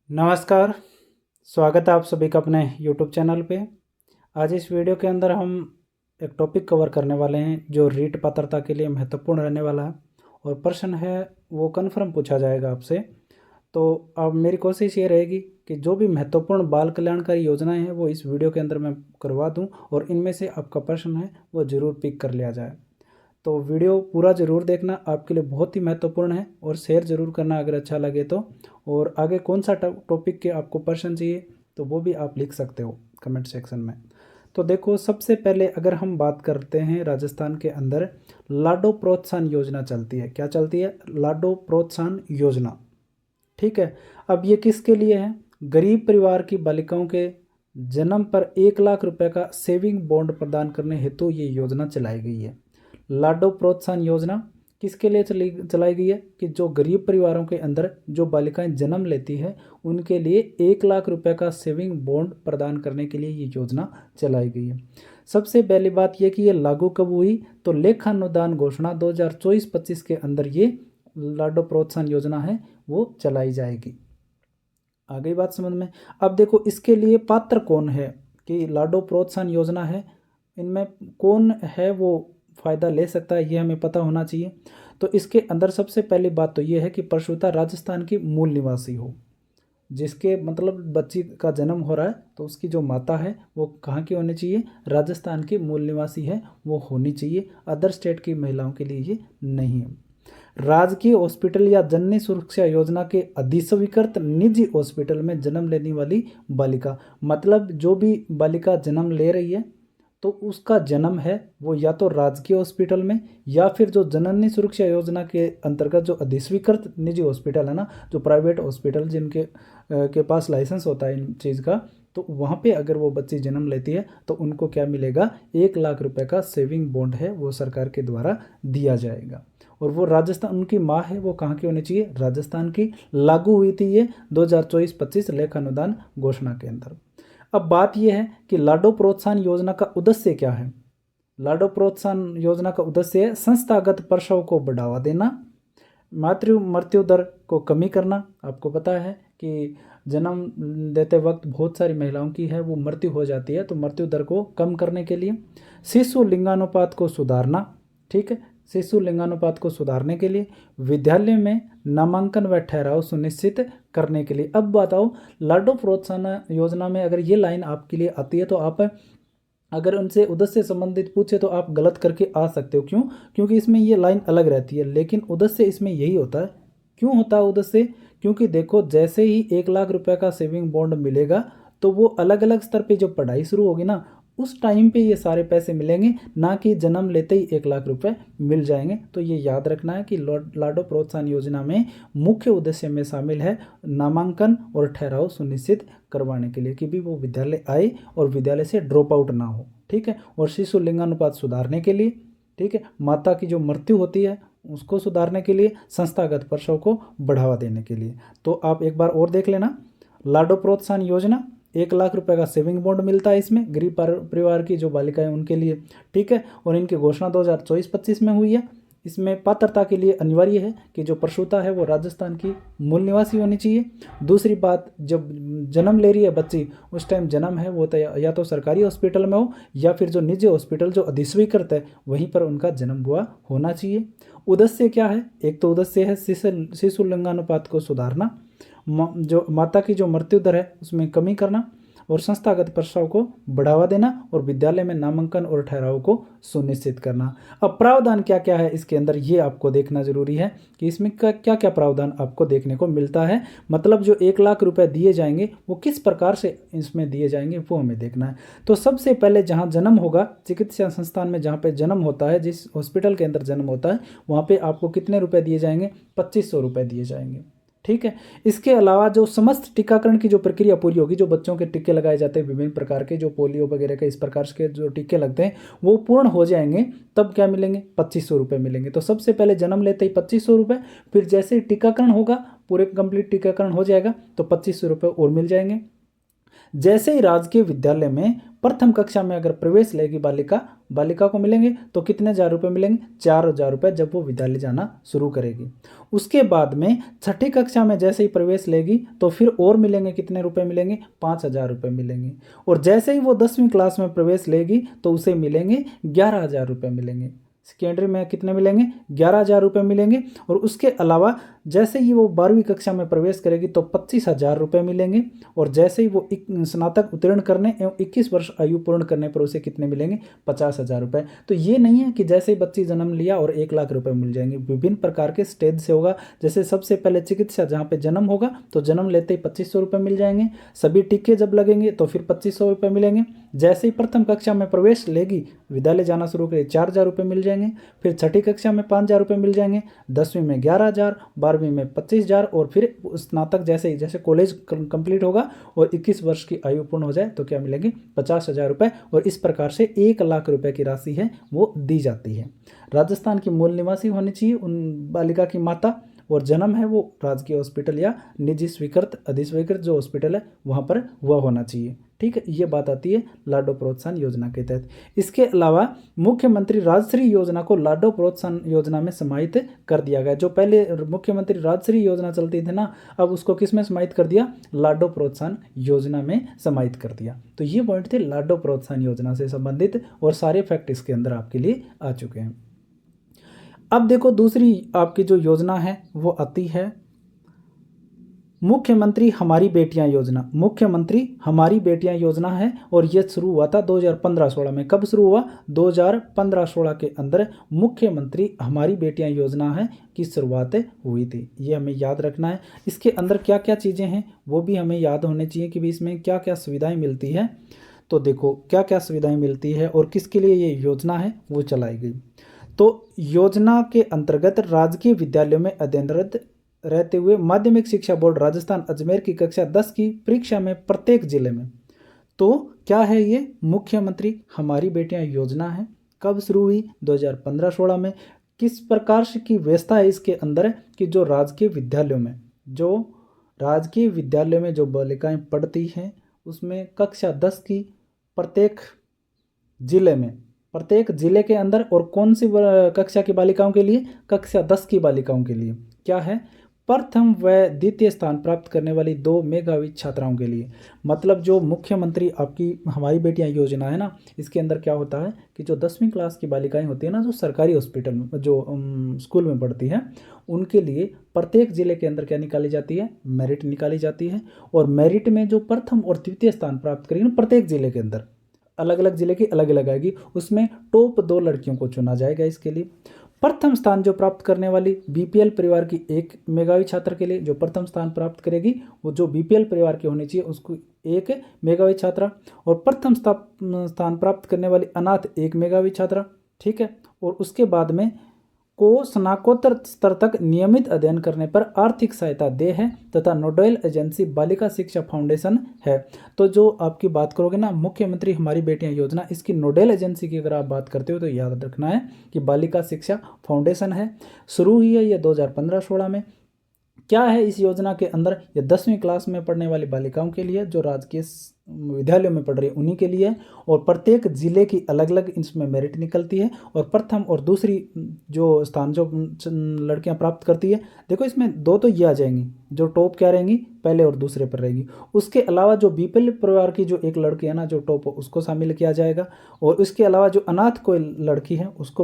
नमस्कार। स्वागत है आप सभी का अपने YouTube चैनल पे। आज इस वीडियो के अंदर हम एक टॉपिक कवर करने वाले हैं जो रीट पात्रता के लिए महत्वपूर्ण रहने वाला है और प्रश्न है वो कन्फर्म पूछा जाएगा आपसे। तो अब मेरी कोशिश ये रहेगी कि जो भी महत्वपूर्ण बाल कल्याणकारी योजनाएं हैं वो इस वीडियो के अंदर मैं करवा दूं और इनमें से आपका प्रश्न है वो ज़रूर पिक कर लिया जाए। तो वीडियो पूरा ज़रूर देखना, आपके लिए बहुत ही महत्वपूर्ण है और शेयर ज़रूर करना अगर अच्छा लगे तो। और आगे कौन सा टॉपिक के आपको प्रश्न चाहिए तो वो भी आप लिख सकते हो कमेंट सेक्शन में। तो देखो, सबसे पहले अगर हम बात करते हैं राजस्थान के अंदर लाडो प्रोत्साहन योजना चलती है। क्या चलती है? लाडो प्रोत्साहन योजना। ठीक है। अब ये किसके लिए है? गरीब परिवार की बालिकाओं के जन्म पर 1 लाख रुपए का सेविंग बॉन्ड प्रदान करने हेतु ये योजना चलाई गई है। लाडो प्रोत्साहन योजना किसके लिए चलाई गई है? कि जो गरीब परिवारों के अंदर जो बालिकाएं जन्म लेती है उनके लिए 1 लाख रुपए का सेविंग बॉन्ड प्रदान करने के लिए ये योजना चलाई गई है। सबसे पहली बात यह कि ये लागू कब हुई? तो लेखानुदान घोषणा 2024-25 के अंदर ये लाडो प्रोत्साहन योजना है वो चलाई जाएगी। आ गई बात समझ में? अब देखो, इसके लिए पात्र कौन है कि लाडो प्रोत्साहन योजना है, इनमें कौन है वो फ़ायदा ले सकता है, ये हमें पता होना चाहिए। तो इसके अंदर सबसे पहली बात तो ये है कि प्रसूता राजस्थान की मूल निवासी हो। जिसके मतलब बच्ची का जन्म हो रहा है तो उसकी जो माता है वो कहाँ की होनी चाहिए? राजस्थान की मूल निवासी है वो होनी चाहिए। अदर स्टेट की महिलाओं के लिए ये नहीं है। राजकीय हॉस्पिटल या जननी सुरक्षा योजना के अधिस्वीकृत निजी हॉस्पिटल में जन्म लेने वाली बालिका, मतलब जो भी बालिका जन्म ले रही है तो उसका जन्म है वो या तो राजकीय हॉस्पिटल में या फिर जो जननी सुरक्षा योजना के अंतर्गत जो अधिस्वीकृत निजी हॉस्पिटल है ना, जो प्राइवेट हॉस्पिटल जिनके के पास लाइसेंस होता है इन चीज़ का, तो वहाँ पे अगर वो बच्ची जन्म लेती है तो उनको क्या मिलेगा? 1 लाख रुपए का सेविंग बॉन्ड है वो सरकार के द्वारा दिया जाएगा। और वो राजस्थान, उनकी माँ है वो कहाँ की होनी चाहिए? राजस्थान की। लागू हुई थी ये 2024-25 लेखानुदान घोषणा के अंदर। अब बात यह है कि लाडो प्रोत्साहन योजना का उद्देश्य क्या है? लाडो प्रोत्साहन योजना का उद्देश्य है संस्थागत प्रसव को बढ़ावा देना, मातृ मृत्यु दर को कमी करना। आपको पता है कि जन्म देते वक्त बहुत सारी महिलाओं की है वो मृत्यु हो जाती है, तो मृत्यु दर को कम करने के लिए। शिशु लिंगानुपात को सुधारना। ठीक है, शिशु लिंगानुपात को सुधारने के लिए। विद्यालय में नामांकन व ठहराव सुनिश्चित करने के लिए। अब बताओ, लाडो प्रोत्साहन योजना में अगर ये लाइन आपके लिए आती है तो आप अगर उनसे उद्देश्य से संबंधित पूछे तो आप गलत करके आ सकते हो। क्यों? क्योंकि इसमें ये लाइन अलग रहती है, लेकिन उद्देश्य इसमें यही होता है। क्यों होता है उद्देश्य? क्योंकि देखो, जैसे ही 1 लाख रुपए का सेविंग बॉन्ड मिलेगा तो वो अलग अलग स्तर पे जब पढ़ाई शुरू होगी ना, उस टाइम पे ये सारे पैसे मिलेंगे, ना कि जन्म लेते ही 1 लाख रुपए मिल जाएंगे। तो ये याद रखना है कि लाडो प्रोत्साहन योजना में मुख्य उद्देश्य में शामिल है नामांकन और ठहराव सुनिश्चित करवाने के लिए कि भी वो विद्यालय आए और विद्यालय से ड्रॉप आउट ना हो। ठीक है। और शिशु लिंगानुपात सुधारने के लिए। ठीक है। माता की जो मृत्यु होती है उसको सुधारने के लिए, संस्थागत प्रसव को बढ़ावा देने के लिए। तो आप एक बार और देख लेना, लाडो प्रोत्साहन योजना 1 लाख रुपए का सेविंग बॉन्ड मिलता है इसमें गरीब परिवार की जो बालिकाएं उनके लिए। ठीक है। और इनकी घोषणा 2024-25 में हुई है। इसमें पात्रता के लिए अनिवार्य है कि जो प्रसूता है वो राजस्थान की मूल निवासी होनी चाहिए। दूसरी बात, जब जन्म ले रही है बच्ची उस टाइम जन्म है वो या तो सरकारी हॉस्पिटल में हो या फिर जो निजी हॉस्पिटल जो अधिस्वीकृत है वहीं पर उनका जन्म हुआ होना चाहिए। उद्देश्य क्या है? एक तो उद्देश्य है शिशु लिंगानुपात को सुधारना, जो माता की जो मृत्यु दर है उसमें कमी करना और संस्थागत प्रसव को बढ़ावा देना और विद्यालय में नामांकन और ठहराव को सुनिश्चित करना। अब प्रावधान क्या क्या है इसके अंदर ये आपको देखना जरूरी है कि इसमें क्या क्या प्रावधान आपको देखने को मिलता है। मतलब जो 1 लाख रुपए दिए जाएंगे वो किस प्रकार से इसमें दिए जाएंगे वो हमें देखना है। तो सबसे पहले जहाँ जन्म होगा, चिकित्सा संस्थान में जहाँ पे जन्म होता है, जिस हॉस्पिटल के अंदर जन्म होता है, वहाँ पे आपको कितने रुपए दिए जाएंगे? 2500 रुपये दिए जाएंगे। ठीक है। इसके अलावा जो समस्त टीकाकरण की जो प्रक्रिया पूरी होगी, जो बच्चों के टीके लगाए जाते हैं विभिन्न प्रकार के, जो पोलियो वगैरह के इस प्रकार के जो टीके लगते हैं वो पूर्ण हो जाएंगे, तब क्या मिलेंगे? 2500 रुपये मिलेंगे। तो सबसे पहले जन्म लेते ही 2500 रुपये, फिर जैसे ही टीकाकरण होगा, पूरे कंप्लीट टीकाकरण हो जाएगा तो 2500 रुपये और मिल जाएंगे। जैसे ही राजकीय विद्यालय में प्रथम कक्षा में अगर प्रवेश लेगी बालिका को मिलेंगे तो कितने हजार रुपये मिलेंगे? 4,000 रुपये जब वो विद्यालय जाना शुरू करेगी। उसके बाद में छठी कक्षा में जैसे ही प्रवेश लेगी तो फिर और मिलेंगे, कितने रुपए मिलेंगे? 5,000 रुपये मिलेंगे। और जैसे ही वो 10वीं क्लास में प्रवेश लेगी तो उसे मिलेंगे 11,000 रुपये मिलेंगे। सेकेंडरी में कितने मिलेंगे? 11,000 रुपये मिलेंगे। और उसके अलावा जैसे ही वो 12वीं कक्षा में प्रवेश करेगी तो 25,000 रुपये मिलेंगे। और जैसे ही वो स्नातक उत्तीर्ण करने एवं 21 वर्ष आयु पूर्ण करने पर उसे कितने मिलेंगे? 50,000 रुपये। तो ये नहीं है कि जैसे ही बच्ची जन्म लिया और 1,00,000 रुपये मिल जाएंगे, विभिन्न प्रकार के स्टेज से होगा। जैसे सबसे पहले चिकित्सा जहाँ पे जन्म होगा तो जन्म लेते ही 2,500 रुपये मिल जाएंगे। सभी टीके जब लगेंगे तो फिर 2,500 रुपये मिलेंगे। जैसे ही प्रथम कक्षा में प्रवेश लेगी, विद्यालय जाना शुरू करे, 4,000 रुपये मिल जाएंगे। फिर छठी कक्षा में 5,000 रुपये मिल जाएंगे, 10वीं में 11,000, 12वीं में 25,000 और फिर स्नातक जैसे कॉलेज कंप्लीट होगा और 21 वर्ष की आयु पूर्ण हो जाए तो क्या मिलेंगे? 50,000 रुपये। और इस प्रकार से 1,00,000 रुपये की राशि है वो दी जाती है। राजस्थान की मूल निवासी होनी चाहिए उन बालिका की माता, और जन्म है वो राजकीय हॉस्पिटल या निजी स्वीकृत अधिस्वीकृत जो हॉस्पिटल है वहाँ पर हुआ होना चाहिए। ठीक है, ये बात आती है लाडो प्रोत्साहन योजना के तहत। इसके अलावा मुख्यमंत्री राजश्री योजना को लाडो प्रोत्साहन योजना में समाहित कर दिया गया। जो पहले मुख्यमंत्री राजश्री योजना चलती थी ना, अब उसको किस में समाहित कर दिया? लाडो प्रोत्साहन योजना में समाहित कर दिया। तो ये पॉइंट थे लाडो प्रोत्साहन योजना से संबंधित, और सारे फैक्ट इसके अंदर आपके लिए आ चुके हैं। अब देखो दूसरी आपकी जो योजना है वो आती है मुख्यमंत्री हमारी बेटियां योजना। मुख्यमंत्री हमारी बेटियां योजना है और ये शुरू हुआ था 2015-16 में। कब शुरू हुआ? 2015-16 के अंदर मुख्यमंत्री हमारी बेटियां योजना है की शुरुआत हुई थी। ये हमें याद रखना है। इसके अंदर क्या क्या चीज़ें हैं वो भी हमें याद होने चाहिए कि भी इसमें क्या क्या सुविधाएँ मिलती है। तो देखो क्या क्या सुविधाएँ मिलती है और किसके लिए ये योजना है वो चलाई गई। तो योजना के अंतर्गत राजकीय विद्यालयों में अध्ययनरत रहते हुए माध्यमिक शिक्षा बोर्ड राजस्थान अजमेर की कक्षा 10 की परीक्षा में प्रत्येक जिले में, तो क्या है ये? मुख्यमंत्री हमारी बेटियां योजना है। कब शुरू हुई? 2015-16 में। किस प्रकार से की व्यवस्था है इसके अंदर कि जो राजकीय विद्यालयों में जो बालिकाएं पढ़ती हैं उसमें कक्षा 10 की प्रत्येक जिले के अंदर, और कौन सी कक्षा की बालिकाओं के लिए? कक्षा 10 की बालिकाओं के लिए क्या है? प्रथम व द्वितीय स्थान प्राप्त करने वाली 2 मेधावी छात्राओं के लिए। मतलब जो मुख्यमंत्री आपकी हमारी बेटियां योजना है ना, इसके अंदर क्या होता है कि जो 10वीं क्लास की बालिकाएं होती है ना, जो सरकारी हॉस्पिटल में जो स्कूल में पढ़ती हैं, उनके लिए प्रत्येक जिले के अंदर क्या निकाली जाती है? मेरिट निकाली जाती है। और मेरिट में जो प्रथम और द्वितीय स्थान प्राप्त करेगी ना, प्रत्येक जिले के अंदर अलग अलग जिले की अलग अलग आएगी, उसमें टॉप 2 लड़कियों को चुना जाएगा इसके लिए। प्रथम स्थान जो प्राप्त करने वाली बीपीएल परिवार की 1 मेधावी छात्र के लिए, जो प्रथम स्थान प्राप्त करेगी वो जो बीपीएल परिवार की होनी चाहिए उसको 1 मेधावी छात्रा। और प्रथम स्थान प्राप्त करने वाली अनाथ 1 मेधावी छात्रा। ठीक है, और उसके बाद में को स्नातकोत्तर स्तर तक नियमित अध्ययन करने पर आर्थिक सहायता दे है तथा नोडल एजेंसी बालिका शिक्षा फाउंडेशन है। तो जो आपकी बात करोगे ना मुख्यमंत्री हमारी बेटियां योजना, इसकी नोडल एजेंसी की अगर आप बात करते हो तो याद रखना है कि बालिका शिक्षा फाउंडेशन है। शुरू हुई है ये 2015-16 में। क्या है इस योजना के अंदर? ये 10वीं क्लास में पढ़ने वाली बालिकाओं के लिए, जो राजकीय विद्यालयों में पढ़ रही है उन्हीं के लिए, और प्रत्येक जिले की अलग अलग इसमें मेरिट निकलती है। और प्रथम और दूसरी जो स्थान जो लड़कियां प्राप्त करती है, देखो इसमें 2 तो ये आ जाएंगी जो टॉप क्या रहेंगी, पहले और दूसरे पर रहेगी। उसके अलावा जो बीपीएल परिवार की जो एक लड़की है ना जो टॉप, उसको शामिल किया जाएगा। और उसके अलावा जो अनाथ कोई लड़की है उसको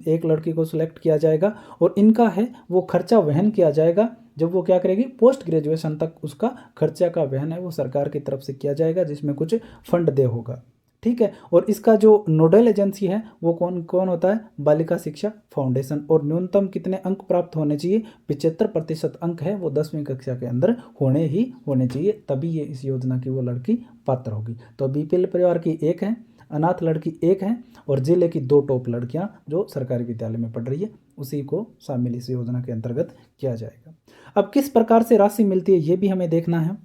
एक लड़की को सिलेक्ट किया जाएगा, और इनका है वो खर्चा वहन किया जाएगा। जब वो क्या करेगी, पोस्ट ग्रेजुएशन तक उसका खर्चा का वहन है वो सरकार की तरफ से किया जाएगा, जिसमें कुछ फंड दे होगा। ठीक है, और इसका जो नोडल एजेंसी है वो कौन होता है? बालिका शिक्षा फाउंडेशन। और न्यूनतम कितने अंक प्राप्त होने चाहिए? 75% अंक है वो 10वीं कक्षा के अंदर होने चाहिए, तभी ये इस योजना की वो लड़की पात्र होगी। तो बीपीएल परिवार की 1 है, अनाथ लड़की 1 है, और जिले की 2 टॉप लड़कियां जो सरकारी विद्यालय में पढ़ रही है उसी को शामिल इस योजना के अंतर्गत किया जाएगा। अब किस प्रकार से राशि मिलती है ये भी हमें देखना है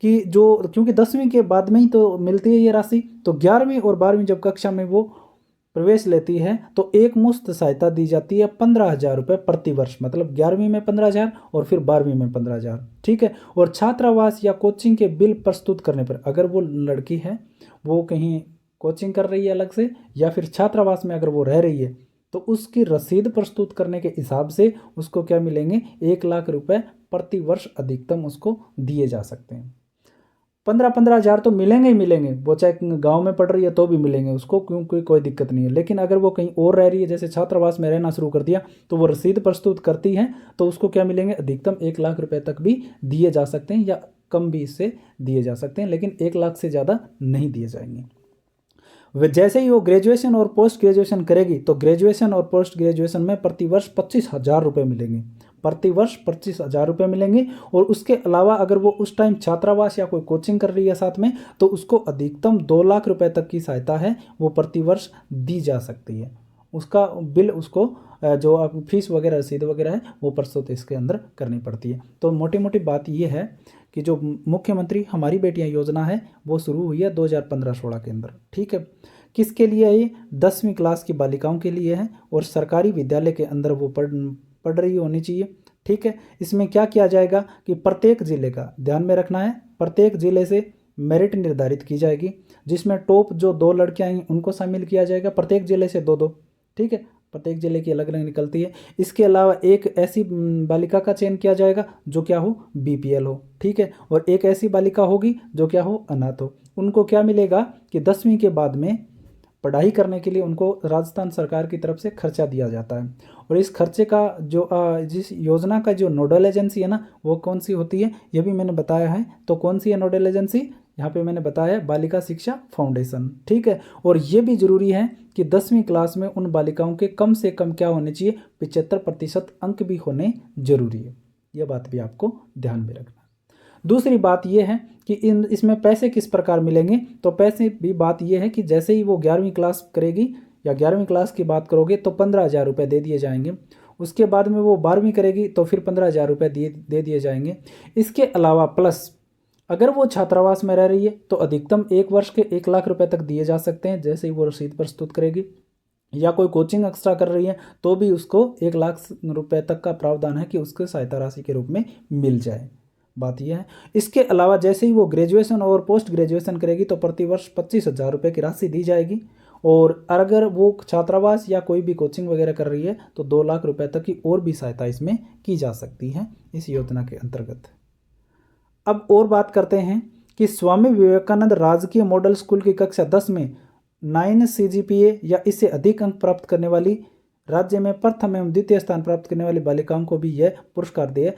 कि क्योंकि 10वीं के बाद में ही तो मिलती है ये राशि, तो 11वीं और 12वीं जब कक्षा में वो प्रवेश लेती है तो एक मुश्त सहायता दी जाती है 15,000 रुपये प्रति वर्ष, मतलब 11वीं में 15,000 और फिर 12वीं में 15,000। ठीक है। और छात्रावास या कोचिंग के बिल प्रस्तुत करने पर, अगर वो लड़की है वो कहीं कोचिंग कर रही है अलग से या फिर छात्रावास में अगर वो रह रही है, तो उसकी रसीद प्रस्तुत करने के हिसाब से उसको क्या मिलेंगे, 1,00,000 रुपये प्रति वर्ष अधिकतम उसको दिए जा सकते हैं। 15,000 तो मिलेंगे ही मिलेंगे, वो चाहे गांव में पढ़ रही है तो भी मिलेंगे उसको, क्योंकि कोई दिक्कत नहीं है। लेकिन अगर वो कहीं और रह रही है, जैसे छात्रावास में रहना शुरू कर दिया, तो वो रसीद प्रस्तुत करती है तो उसको क्या मिलेंगे, अधिकतम 1,00,000 रुपये तक भी दिए जा सकते हैं या कम भी इससे दिए जा सकते हैं, लेकिन 1,00,000 से ज़्यादा नहीं दिए जाएंगे। वे जैसे ही वो ग्रेजुएशन और पोस्ट ग्रेजुएशन करेगी तो ग्रेजुएशन और पोस्ट ग्रेजुएशन में प्रति वर्ष 25,000 रुपये मिलेंगे, प्रति वर्ष 25,000 रुपये मिलेंगे। और उसके अलावा अगर वो उस टाइम छात्रावास या कोई कोचिंग कर रही है साथ में, तो उसको अधिकतम 2,00,000 रुपये तक की सहायता है वो प्रति वर्ष दी जा सकती है। उसका बिल उसको जो आप फीस वगैरह रसीद वगैरह है वो प्रस्तुत इसके अंदर करनी पड़ती है। तो मोटी मोटी बात ये है कि जो मुख्यमंत्री हमारी बेटियां योजना है वो शुरू हुई है 2015-16 के अंदर। ठीक है। किसके लिए है ये, 10वीं क्लास की बालिकाओं के लिए है और सरकारी विद्यालय के अंदर वो पढ़ रही होनी चाहिए। ठीक है। इसमें क्या किया जाएगा कि प्रत्येक जिले का ध्यान में रखना है, प्रत्येक जिले से मेरिट निर्धारित की जाएगी, जिसमें टॉप जो 2 लड़कियां हैं उनको शामिल किया जाएगा, प्रत्येक जिले से 2-2। ठीक है। प्रत्येक जिले की अलग अलग निकलती है। इसके अलावा एक ऐसी बालिका का चयन किया जाएगा जो क्या हो, बीपीएल हो। ठीक है। और एक ऐसी बालिका होगी जो क्या हो, अनाथ हो। उनको क्या मिलेगा कि 10वीं के बाद में पढ़ाई करने के लिए उनको राजस्थान सरकार की तरफ से खर्चा दिया जाता है। और इस खर्चे का जो जिस योजना का जो नोडल एजेंसी है ना, वो कौन सी होती है ये भी मैंने बताया है। तो कौन सी है नोडल एजेंसी, यहाँ पे मैंने बताया है बालिका शिक्षा फाउंडेशन। ठीक है। और ये भी जरूरी है कि 10वीं क्लास में उन बालिकाओं के कम से कम क्या होने चाहिए, 75% अंक भी होने जरूरी है। यह बात भी आपको ध्यान में रखना। दूसरी बात यह है कि इसमें पैसे किस प्रकार मिलेंगे, तो पैसे भी बात यह है कि जैसे ही वो 11वीं क्लास करेगी या 11वीं क्लास की बात करोगे तो 15,000 रुपये दे दिए जाएंगे। उसके बाद में वो 12वीं करेगी तो फिर 15,000 रुपये दे दिए जाएंगे। इसके अलावा प्लस अगर वो छात्रावास में रह रही है तो अधिकतम 1 वर्ष के 1,00,000 रुपये तक दिए जा सकते हैं, जैसे ही वो रसीद प्रस्तुत करेगी। या कोई कोचिंग एक्स्ट्रा कर रही है तो भी उसको 1,00,000 रुपये तक का प्रावधान है कि उसको सहायता राशि के रूप में मिल जाए। बात यह है। इसके अलावा जैसे ही वो ग्रेजुएशन और पोस्ट ग्रेजुएशन करेगी तो प्रति वर्ष 25,000 रुपये की राशि दी जाएगी। और अगर वो छात्रावास या कोई भी कोचिंग वगैरह कर रही है तो 2,00,000 रुपये तक की और भी सहायता इसमें की जा सकती है इस योजना के अंतर्गत। अब और बात करते हैं कि स्वामी विवेकानंद राजकीय मॉडल स्कूल की कक्षा 10 में 9 CGPA या इससे अधिक अंक प्राप्त करने वाली राज्य में प्रथम एवं द्वितीय स्थान प्राप्त करने वाली बालिकाओं को भी यह पुरस्कार दिए।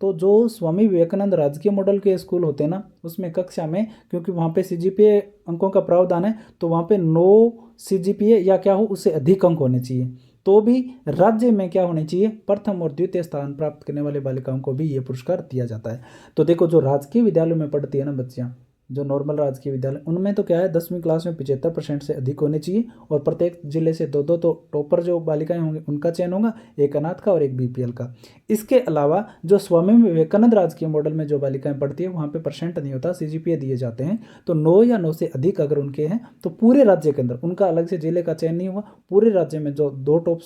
तो जो स्वामी विवेकानंद राजकीय मॉडल के स्कूल होते हैं ना, उसमें कक्षा में क्योंकि वहाँ पे CGPA अंकों का प्रावधान है तो वहाँ पे 9 CGPA या क्या हो उससे अधिक अंक होने चाहिए, तो भी राज्य में क्या होने चाहिए, प्रथम और द्वितीय स्थान प्राप्त करने वाले बालिकाओं को भी ये पुरस्कार दिया जाता है। तो देखो जो राजकीय विद्यालयों में पढ़ती है ना बच्चियाँ, जो नॉर्मल राजकीय विद्यालय, उनमें तो क्या है 10वीं क्लास में 75% से अधिक होने चाहिए और प्रत्येक जिले से 2-2 तो टॉपर जो बालिकाएं होंगी उनका चयन होगा, एक अनाथ का और एक बीपीएल का। इसके अलावा जो स्वामी विवेकानंद राजकीय मॉडल में जो बालिकाएं पढ़ती है वहाँ पे परसेंट नहीं होता, CGPA दिए जाते हैं। तो 9 या 9 से अधिक अगर उनके हैं तो पूरे राज्य के अंदर उनका अलग से जिले का चयन नहीं हुआ, पूरे राज्य में जो 2 टॉप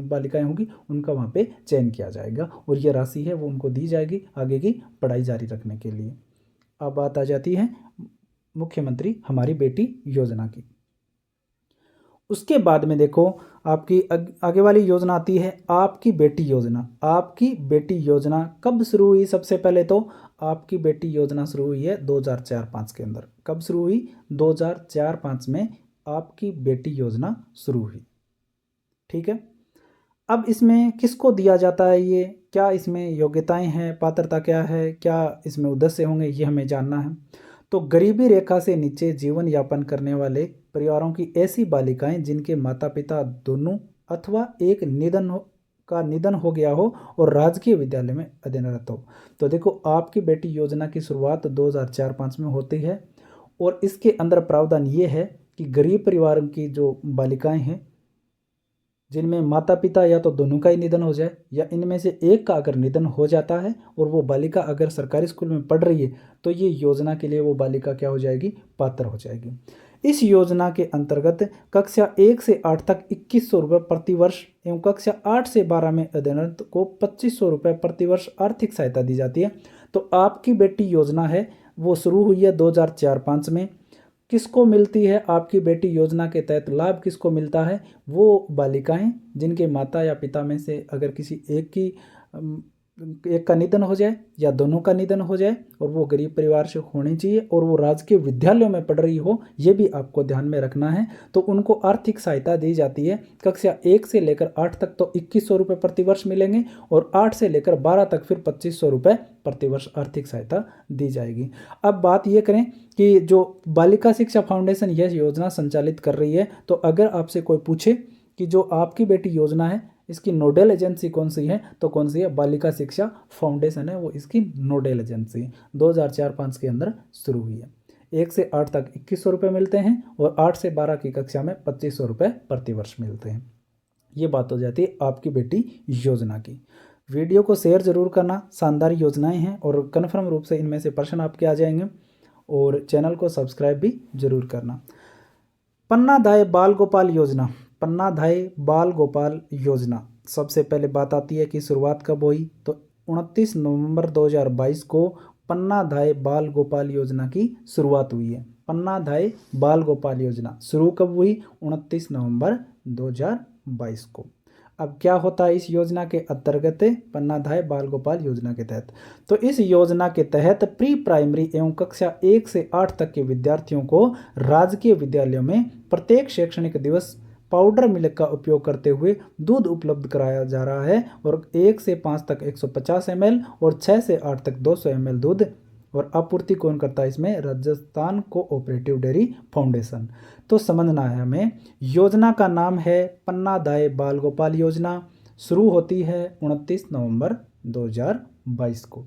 बालिकाएं होंगी उनका वहाँ पे चयन किया जाएगा और ये राशि है वो उनको दी जाएगी आगे की पढ़ाई जारी रखने के लिए। अब बात आ जाती है मुख्यमंत्री हमारी बेटी योजना की। उसके बाद में देखो आपकी आगे वाली योजना आती है आपकी बेटी योजना। आपकी बेटी योजना कब शुरू हुई, सबसे पहले तो आपकी बेटी योजना शुरू हुई है 2004-05 के अंदर। कब शुरू हुई, 2004-05 में आपकी बेटी योजना शुरू हुई। ठीक है। अब इसमें किसको दिया जाता है, ये क्या इसमें योग्यताएं हैं, पात्रता क्या है, क्या इसमें उद्देश्य होंगे, ये हमें जानना है। तो गरीबी रेखा से नीचे जीवन यापन करने वाले परिवारों की ऐसी बालिकाएं जिनके माता पिता दोनों अथवा एक निधन हो गया हो और राजकीय विद्यालय में अध्ययनरत हो। तो देखो आपकी बेटी योजना की शुरुआत 2004-05 में होती है और इसके अंदर प्रावधान ये है कि गरीब परिवार की जो बालिकाएं हैं जिनमें माता पिता या तो दोनों का ही निधन हो जाए या इनमें से एक का अगर निधन हो जाता है और वो बालिका अगर सरकारी स्कूल में पढ़ रही है तो ये योजना के लिए वो बालिका क्या हो जाएगी, पात्र हो जाएगी। इस योजना के अंतर्गत कक्षा 1 से 8 तक 2100 रुपये प्रति वर्ष एवं कक्षा 8 से 12 में अध्ययनरत को 2500 रुपये प्रति वर्ष आर्थिक सहायता दी जाती है। तो आपकी बेटी योजना है वो शुरू हुई है 2004-05 में। किसको मिलती है आपकी बेटी योजना के तहत लाभ, किसको मिलता है? वो बालिकाएं जिनके माता या पिता में से अगर किसी एक का निधन हो जाए या दोनों का निधन हो जाए और वो गरीब परिवार से होनी चाहिए और वो राजकीय विद्यालयों में पढ़ रही हो, ये भी आपको ध्यान में रखना है। तो उनको आर्थिक सहायता दी जाती है। कक्षा 1 से लेकर 8 तक तो 2100 रुपये प्रति वर्ष मिलेंगे और 8 से लेकर 12 तक फिर 2500 रुपये प्रति वर्ष आर्थिक सहायता दी जाएगी। अब बात ये करें कि जो बालिका शिक्षा फाउंडेशन यह योजना संचालित कर रही है, तो अगर आपसे कोई पूछे कि जो आपकी बेटी योजना है इसकी नोडल एजेंसी कौन सी है, तो कौन सी है? बालिका शिक्षा फाउंडेशन है, वो इसकी नोडल एजेंसी 2004-05 के अंदर शुरू हुई है। 1 से 8 तक 2100 रुपये मिलते हैं और 8 से 12 की कक्षा में 2500 रुपये प्रति वर्ष मिलते हैं। ये बात हो जाती है आपकी बेटी योजना की। वीडियो को शेयर जरूर करना, शानदार योजनाएं हैं और कन्फर्म रूप से इनमें से प्रश्न आपके आ जाएंगे। और चैनल को सब्सक्राइब भी जरूर करना। पन्नाधाय बाल गोपाल योजना, पन्नाधाय बाल गोपाल योजना, सबसे पहले बात आती है कि शुरुआत कब हुई, तो 29 नवंबर 2022 को पन्नाधाय बाल गोपाल योजना की शुरुआत हुई है। पन्नाधाय बाल गोपाल योजना शुरू कब हुई? 29 नवंबर 2022 को। अब क्या होता है इस योजना के अंतर्गत, पन्नाधाय बाल गोपाल योजना के तहत? तो इस योजना के तहत प्री प्राइमरी एवं कक्षा 1 से 8 तक के विद्यार्थियों को राजकीय विद्यालयों में प्रत्येक शैक्षणिक दिवस पाउडर मिल्क का उपयोग करते हुए दूध उपलब्ध कराया जा रहा है और 1 से 5 तक 150 ml और 6 से 8 तक 200 ml दूध। और आपूर्ति कौन करता है इसमें? Rajasthan cooperative dairy foundation. तो समझना है हमें, योजना का नाम है पन्नाधाय बाल गोपाल योजना, शुरू होती है 29 नवंबर 2022 को।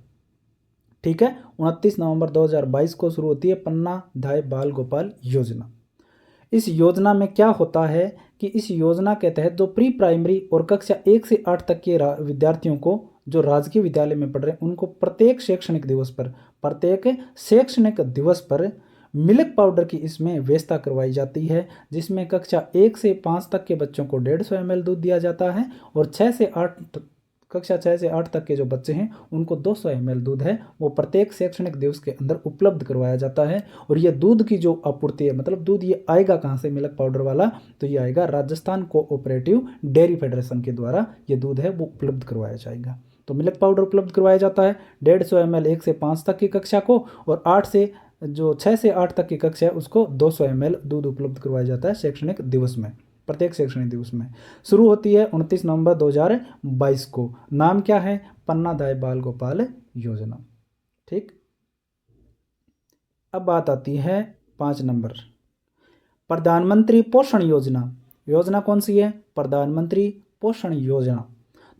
ठीक है, 29 नवंबर 2022 को शुरू होती है पन्नाधाय बाल गोपाल योजना। इस योजना में क्या होता है कि इस योजना के तहत जो प्री प्राइमरी और कक्षा 1 से 8 तक के विद्यार्थियों को जो राजकीय विद्यालय में पढ़ रहे हैं उनको प्रत्येक शैक्षणिक दिवस पर मिल्क पाउडर की इसमें व्यवस्था करवाई जाती है, जिसमें कक्षा 1 से 5 तक के बच्चों को 150 ml दूध दिया जाता है और कक्षा 6 से 8 तक के जो बच्चे हैं उनको 200 ml दूध है वो प्रत्येक शैक्षणिक दिवस के अंदर उपलब्ध करवाया जाता है। और ये दूध की जो आपूर्ति है, मतलब दूध ये आएगा कहाँ से मिल्क पाउडर वाला, तो ये आएगा राजस्थान कोऑपरेटिव डेयरी फेडरेशन के द्वारा ये दूध है वो उपलब्ध करवाया जाएगा। तो मिल्क पाउडर उपलब्ध करवाया जाता है 150 ml 1 से 5 तक की कक्षा को और 6 से 8 तक की कक्षा है उसको 200 ml दूध उपलब्ध करवाया जाता है शैक्षणिक दिवस में, प्रत्येक शैक्षणिक दिवस में। शुरू होती है 29 नवंबर 2022 को। नाम क्या है? पन्नाधाय बाल गोपाल योजना। ठीक, अब बात आती है 5 नंबर, प्रधानमंत्री पोषण योजना। योजना कौन सी है? प्रधानमंत्री पोषण योजना।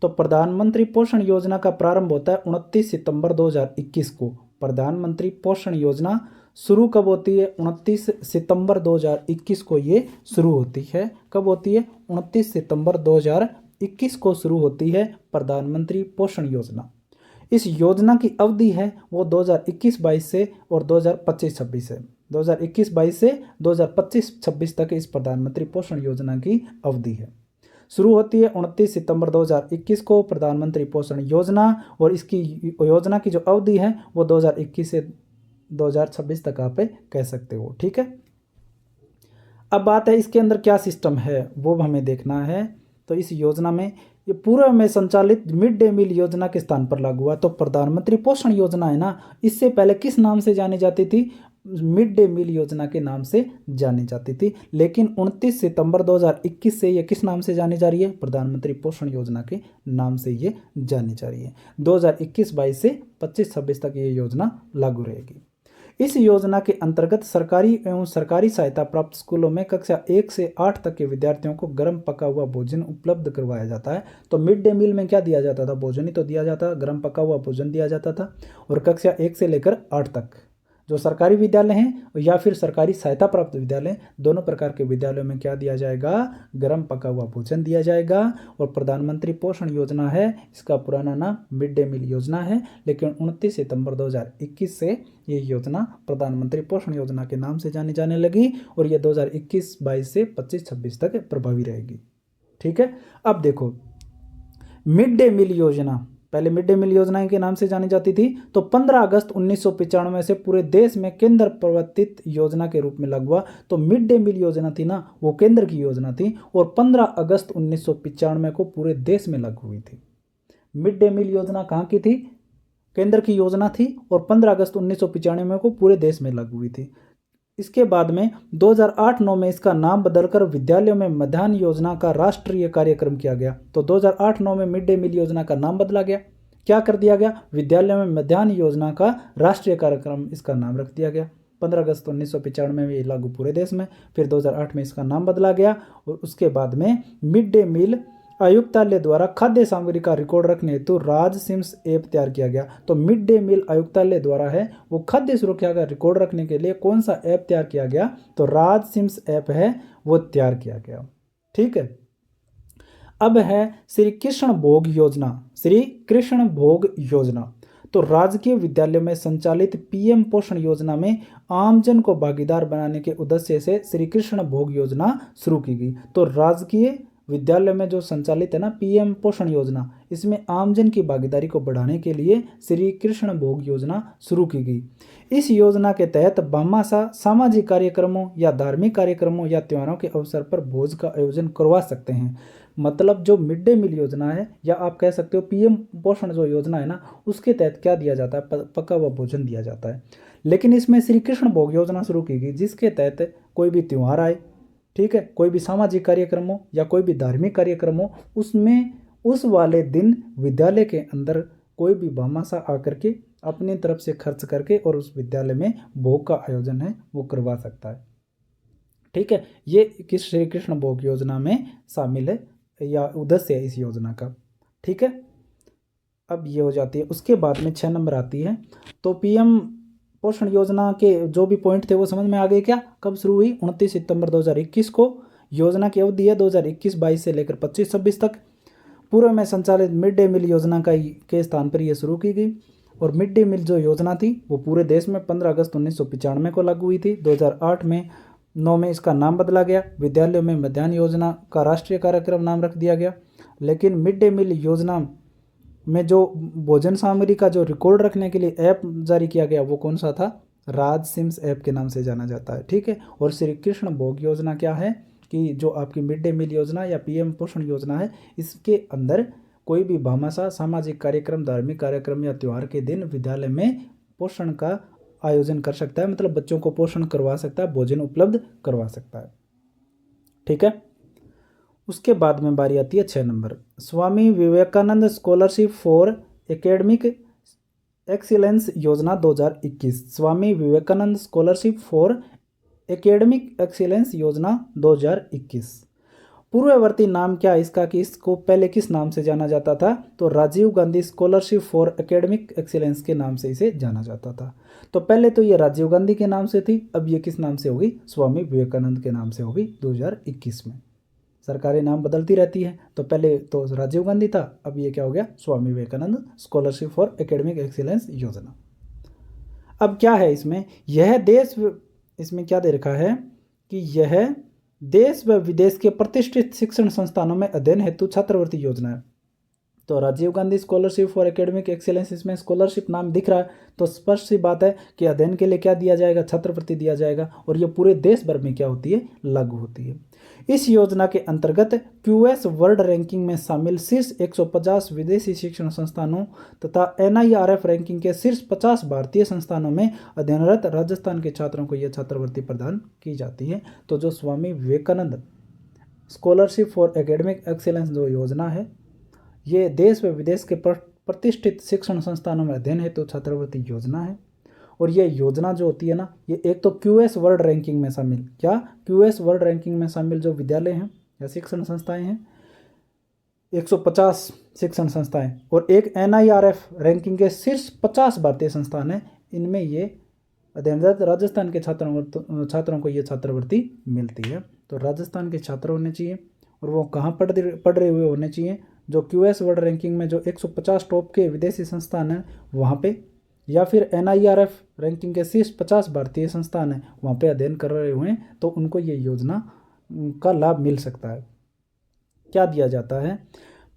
तो प्रधानमंत्री पोषण योजना का प्रारंभ होता है 29 सितंबर 2021 को। प्रधानमंत्री पोषण योजना शुरू कब होती है? 29 सितंबर 2021 को ये शुरू होती है। कब होती है? 29 सितंबर 2021 को शुरू होती है प्रधानमंत्री पोषण योजना। इस योजना की अवधि है वो 2021-22 से और 2025-26 है। 2021-22 से 2025-26 तक इस प्रधानमंत्री पोषण योजना की अवधि है। शुरू होती है 29 सितंबर 2021 को प्रधानमंत्री पोषण योजना और इसकी योजना की जो अवधि है वो 2021 से 2026 तक आप कह सकते हो। ठीक है, अब बात है इसके अंदर क्या सिस्टम है वो हमें देखना है। तो इस योजना में ये पूर्व में संचालित मिड डे मील योजना के स्थान पर लागू हुआ। तो प्रधानमंत्री पोषण योजना है ना, इससे पहले किस नाम से जानी जाती थी? मिड डे मील योजना के नाम से जानी जाती थी, लेकिन 29 सितंबर 2021 से ये किस नाम से जानी जा रही है? प्रधानमंत्री पोषण योजना के नाम से ये जानी जा रही है। 2021-22 से 25-26 तक ये योजना लागू रहेगी। इस योजना के अंतर्गत सरकारी एवं सरकारी सहायता प्राप्त स्कूलों में कक्षा 1 से 8 तक के विद्यार्थियों को गर्म पका हुआ भोजन उपलब्ध करवाया जाता है। तो मिड डे मील में क्या दिया जाता था? भोजन ही तो दिया जाता, गर्म पका हुआ भोजन दिया जाता था। और कक्षा 1 से लेकर 8 तक जो सरकारी विद्यालय हैं या फिर सरकारी सहायता प्राप्त विद्यालय, दोनों प्रकार के विद्यालयों में क्या दिया जाएगा, गर्म पका हुआ भोजन दिया जाएगा। और प्रधानमंत्री पोषण योजना है, इसका पुराना नाम मिड डे मील योजना है, लेकिन 29 सितंबर 2021 से ये योजना प्रधानमंत्री पोषण योजना के नाम से जानी जाने लगी और ये 2021-22 से 25-26 तक प्रभावी रहेगी। ठीक है। अब देखो, मिड डे मील योजना पहले मिड डे मील योजना के नाम से जानी जाती थी, तो 15 अगस्त 1995 से पूरे देश में केंद्र प्रवर्तित योजना के रूप में लागू हुआ। तो मिड डे मील योजना थी ना, वो केंद्र की योजना थी और 15 अगस्त 1995 को पूरे देश में लागू हुई थी। मिड डे मील योजना कहाँ की थी, केंद्र की योजना थी और 15 अगस्त 1995 को पूरे देश में लागू हुई थी। इसके बाद में 2008-9 में इसका नाम बदलकर विद्यालयों में मध्याह्न योजना का राष्ट्रीय कार्यक्रम किया गया। तो 2008-9 में मिड डे मील योजना का नाम बदला गया, क्या कर दिया गया, विद्यालयों में मध्याह्न योजना का राष्ट्रीय कार्यक्रम इसका नाम रख दिया गया। 15 अगस्त 1995 में ये लागू पूरे देश में, फिर 2008 में इसका नाम बदला गया और उसके बाद में मिड डे मील आयुक्तालय द्वारा खाद्य सामग्री का रिकॉर्ड रखने हेतु राजसिम्स ऐप तैयार किया गया। तो मिड डे मील आयुक्तालय द्वारा है वो खाद्य सुरक्षा का रिकॉर्ड रखने के लिए कौन सा ऐप तैयार किया गया, तो राजसिम्स ऐप है वो तैयार किया गया। ठीक है। अब है श्री कृष्ण भोग योजना। श्री कृष्ण भोग योजना तो राजकीय विद्यालयों में संचालित पीएम पोषण योजना में आमजन को भागीदार बनाने के उद्देश्य से श्री कृष्ण भोग योजना शुरू की गई। तो राजकीय विद्यालय में जो संचालित है ना पीएम पोषण योजना, इसमें आमजन की भागीदारी को बढ़ाने के लिए श्री कृष्ण भोग योजना शुरू की गई। इस योजना के तहत भामाशाह सामाजिक कार्यक्रमों या धार्मिक कार्यक्रमों या त्योहारों के अवसर पर भोज का आयोजन करवा सकते हैं। मतलब जो मिड डे मील योजना है या आप कह सकते हो पीएम पोषण जो योजना है ना, उसके तहत क्या दिया जाता है, पका हुआ भोजन दिया जाता है। लेकिन इसमें श्री कृष्ण भोग योजना शुरू की गई जिसके तहत कोई भी त्यौहार आए, ठीक है, कोई भी सामाजिक कार्यक्रम हो या कोई भी धार्मिक कार्यक्रम हो, उसमें उस वाले दिन विद्यालय के अंदर कोई भी भामाशाह आकर के अपनी तरफ से खर्च करके और उस विद्यालय में भोग का आयोजन है वो करवा सकता है। ठीक है, ये किस श्री कृष्ण भोग योजना में शामिल है या उद्देश्य है इस योजना का। ठीक है, अब ये हो जाती है। उसके बाद में 6 नंबर आती है। तो पीएम पोषण योजना के जो भी पॉइंट थे वो समझ में आ गए क्या। कब शुरू हुई, 29 सितंबर 2021 को। योजना की अवधि है 2021-22 से लेकर 25-26 तक। पूर्व में संचालित मिड डे मील योजना के स्थान पर यह शुरू की गई। और मिड डे मील जो योजना थी वो पूरे देश में 15 अगस्त 1995 को लागू हुई थी। 2008-9 में इसका नाम बदला गया, विद्यालयों में मध्याह्न योजना का राष्ट्रीय कार्यक्रम नाम रख दिया गया। लेकिन मिड डे मील योजना में जो भोजन सामग्री का जो रिकॉर्ड रखने के लिए ऐप जारी किया गया वो कौन सा था, राजसिम्स ऐप के नाम से जाना जाता है। ठीक है, और श्री कृष्ण भोग योजना क्या है कि जो आपकी मिड डे मील योजना या पीएम पोषण योजना है, इसके अंदर कोई भी भामाशाह सामाजिक कार्यक्रम, धार्मिक कार्यक्रम या त्यौहार के दिन विद्यालय में पोषण का आयोजन कर सकता है, मतलब बच्चों को पोषण करवा सकता है, भोजन उपलब्ध करवा सकता है। ठीक है, उसके बाद में बारी आती है 6 number, Swami Vivekananda scholarship for academic excellence योजना 2021। Swami Vivekananda scholarship for academic excellence योजना 2021। पूर्ववर्ती नाम क्या है इसका कि इसको पहले किस नाम से जाना जाता था, तो Rajiv Gandhi scholarship for academic excellence के नाम से इसे जाना जाता था। तो पहले तो ये राजीव गांधी के नाम से थी, अब ये किस नाम से होगी, स्वामी विवेकानंद के नाम से होगी 2021 में। सरकारी नाम बदलती रहती है, तो पहले तो राजीव गांधी था, अब ये क्या हो गया, Swami Vivekananda scholarship for academic excellence योजना। अब क्या है इसमें, यह देश, इसमें क्या दे रखा है कि यह देश व विदेश के प्रतिष्ठित शिक्षण संस्थानों में अध्ययन हेतु छात्रवृत्ति योजना है। तो Rajiv Gandhi scholarship for academic excellence, इसमें स्कॉलरशिप नाम दिख रहा है, तो स्पष्ट सी बात है कि अध्ययन के लिए क्या दिया जाएगा, छात्रवृत्ति दिया जाएगा, और ये पूरे देश भर में क्या होती है, लागू होती है। इस योजना के अंतर्गत क्यूएस वर्ल्ड रैंकिंग में शामिल शीर्ष 150 विदेशी शिक्षण संस्थानों तथा एनआईआरएफ रैंकिंग के शीर्ष 50 भारतीय संस्थानों में अध्ययनरत राजस्थान के छात्रों को यह छात्रवृत्ति प्रदान की जाती है। तो जो Swami Vivekananda scholarship for academic excellence जो योजना है, ये देश व विदेश के प्रतिष्ठित शिक्षण संस्थानों में अध्ययन हेतु छात्रवृत्ति योजना है। और ये योजना जो होती है ना, ये एक तो क्यूएस वर्ल्ड रैंकिंग में शामिल, क्या क्यूएस वर्ल्ड रैंकिंग में शामिल जो विद्यालय हैं या शिक्षण संस्थाएं हैं, 150 शिक्षण संस्थाएं, और एक एनआईआरएफ रैंकिंग के शीर्ष 50 भारतीय संस्थान हैं, इनमें ये अध्ययनरत राजस्थान के छात्रों को ये छात्रवृत्ति मिलती है। तो राजस्थान के छात्र होने चाहिए और वो कहाँ पढ़ रहे हुए होने चाहिए, जो क्यूएस वर्ल्ड रैंकिंग में जो 150 टॉप के विदेशी संस्थान हैं वहाँ पे, या फिर एनआईआरएफ रैंकिंग के शीर्ष 50 भारतीय संस्थान हैं वहाँ पे अध्ययन कर रहे हुए हैं, तो उनको ये योजना का लाभ मिल सकता है। क्या दिया जाता है,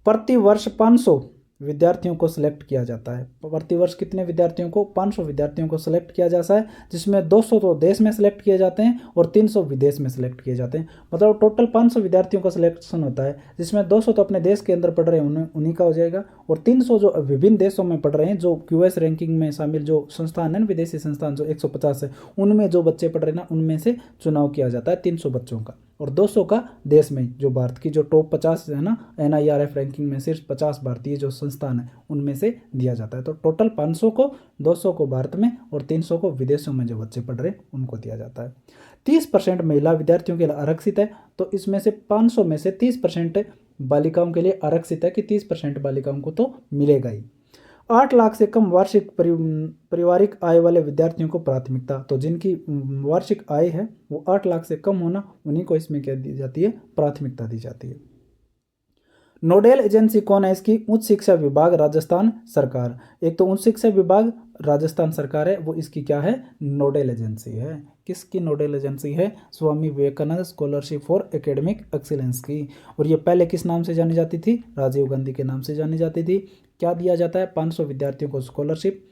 प्रति वर्ष 500 विद्यार्थियों को सिलेक्ट किया जाता है। प्रति वर्ष कितने विद्यार्थियों को, 500 विद्यार्थियों को सिलेक्ट किया जाता है, जिसमें 200 तो देश में सिलेक्ट किए जाते हैं और 300 विदेश में सिलेक्ट किए जाते हैं। मतलब टोटल 500 विद्यार्थियों का सिलेक्शन होता है, जिसमें 200 तो अपने देश के अंदर पढ़ रहे हैं उन्हीं का हो जाएगा, और 300 जो विभिन्न देशों में पढ़ रहे हैं, जो क्यूएस रैंकिंग में शामिल जो संस्थान है, विदेशी संस्थान जो 150 है, उनमें जो बच्चे पढ़ रहे हैं ना, उनमें से चुनाव किया जाता है 300 बच्चों का, और 200 का देश में जो भारत की जो टॉप 50 है ना एनआईआरएफ रैंकिंग में सिर्फ 50 भारतीय जो संस्थान है उनमें से दिया जाता है। तो टोटल 500 को, 200 को भारत में और 300 को विदेशों में जो बच्चे पढ़ रहे हैं उनको दिया जाता है। 30% महिला विद्यार्थियों के लिए आरक्षित है, तो इसमें से 500 में से 30% बालिकाओं के लिए आरक्षित है कि 30% बालिकाओं को तो मिलेगा ही। 8 लाख से कम वार्षिक पारिवारिक आय वाले विद्यार्थियों को प्राथमिकता, तो जिनकी वार्षिक आय है वो 8 लाख से कम होना, उन्हीं को इसमें क्या दी जाती है, प्राथमिकता दी जाती है। नोडल एजेंसी कौन है इसकी, उच्च शिक्षा विभाग राजस्थान सरकार। एक तो उच्च शिक्षा विभाग राजस्थान सरकार है, वो इसकी क्या है, नोडल एजेंसी है। किसकी नोडल एजेंसी है, Swami Vivekananda scholarship for academic excellence की। और ये पहले किस नाम से जानी जाती थी, राजीव गांधी के नाम से जानी जाती थी। क्या दिया जाता है, 500 विद्यार्थियों को स्कॉलरशिप,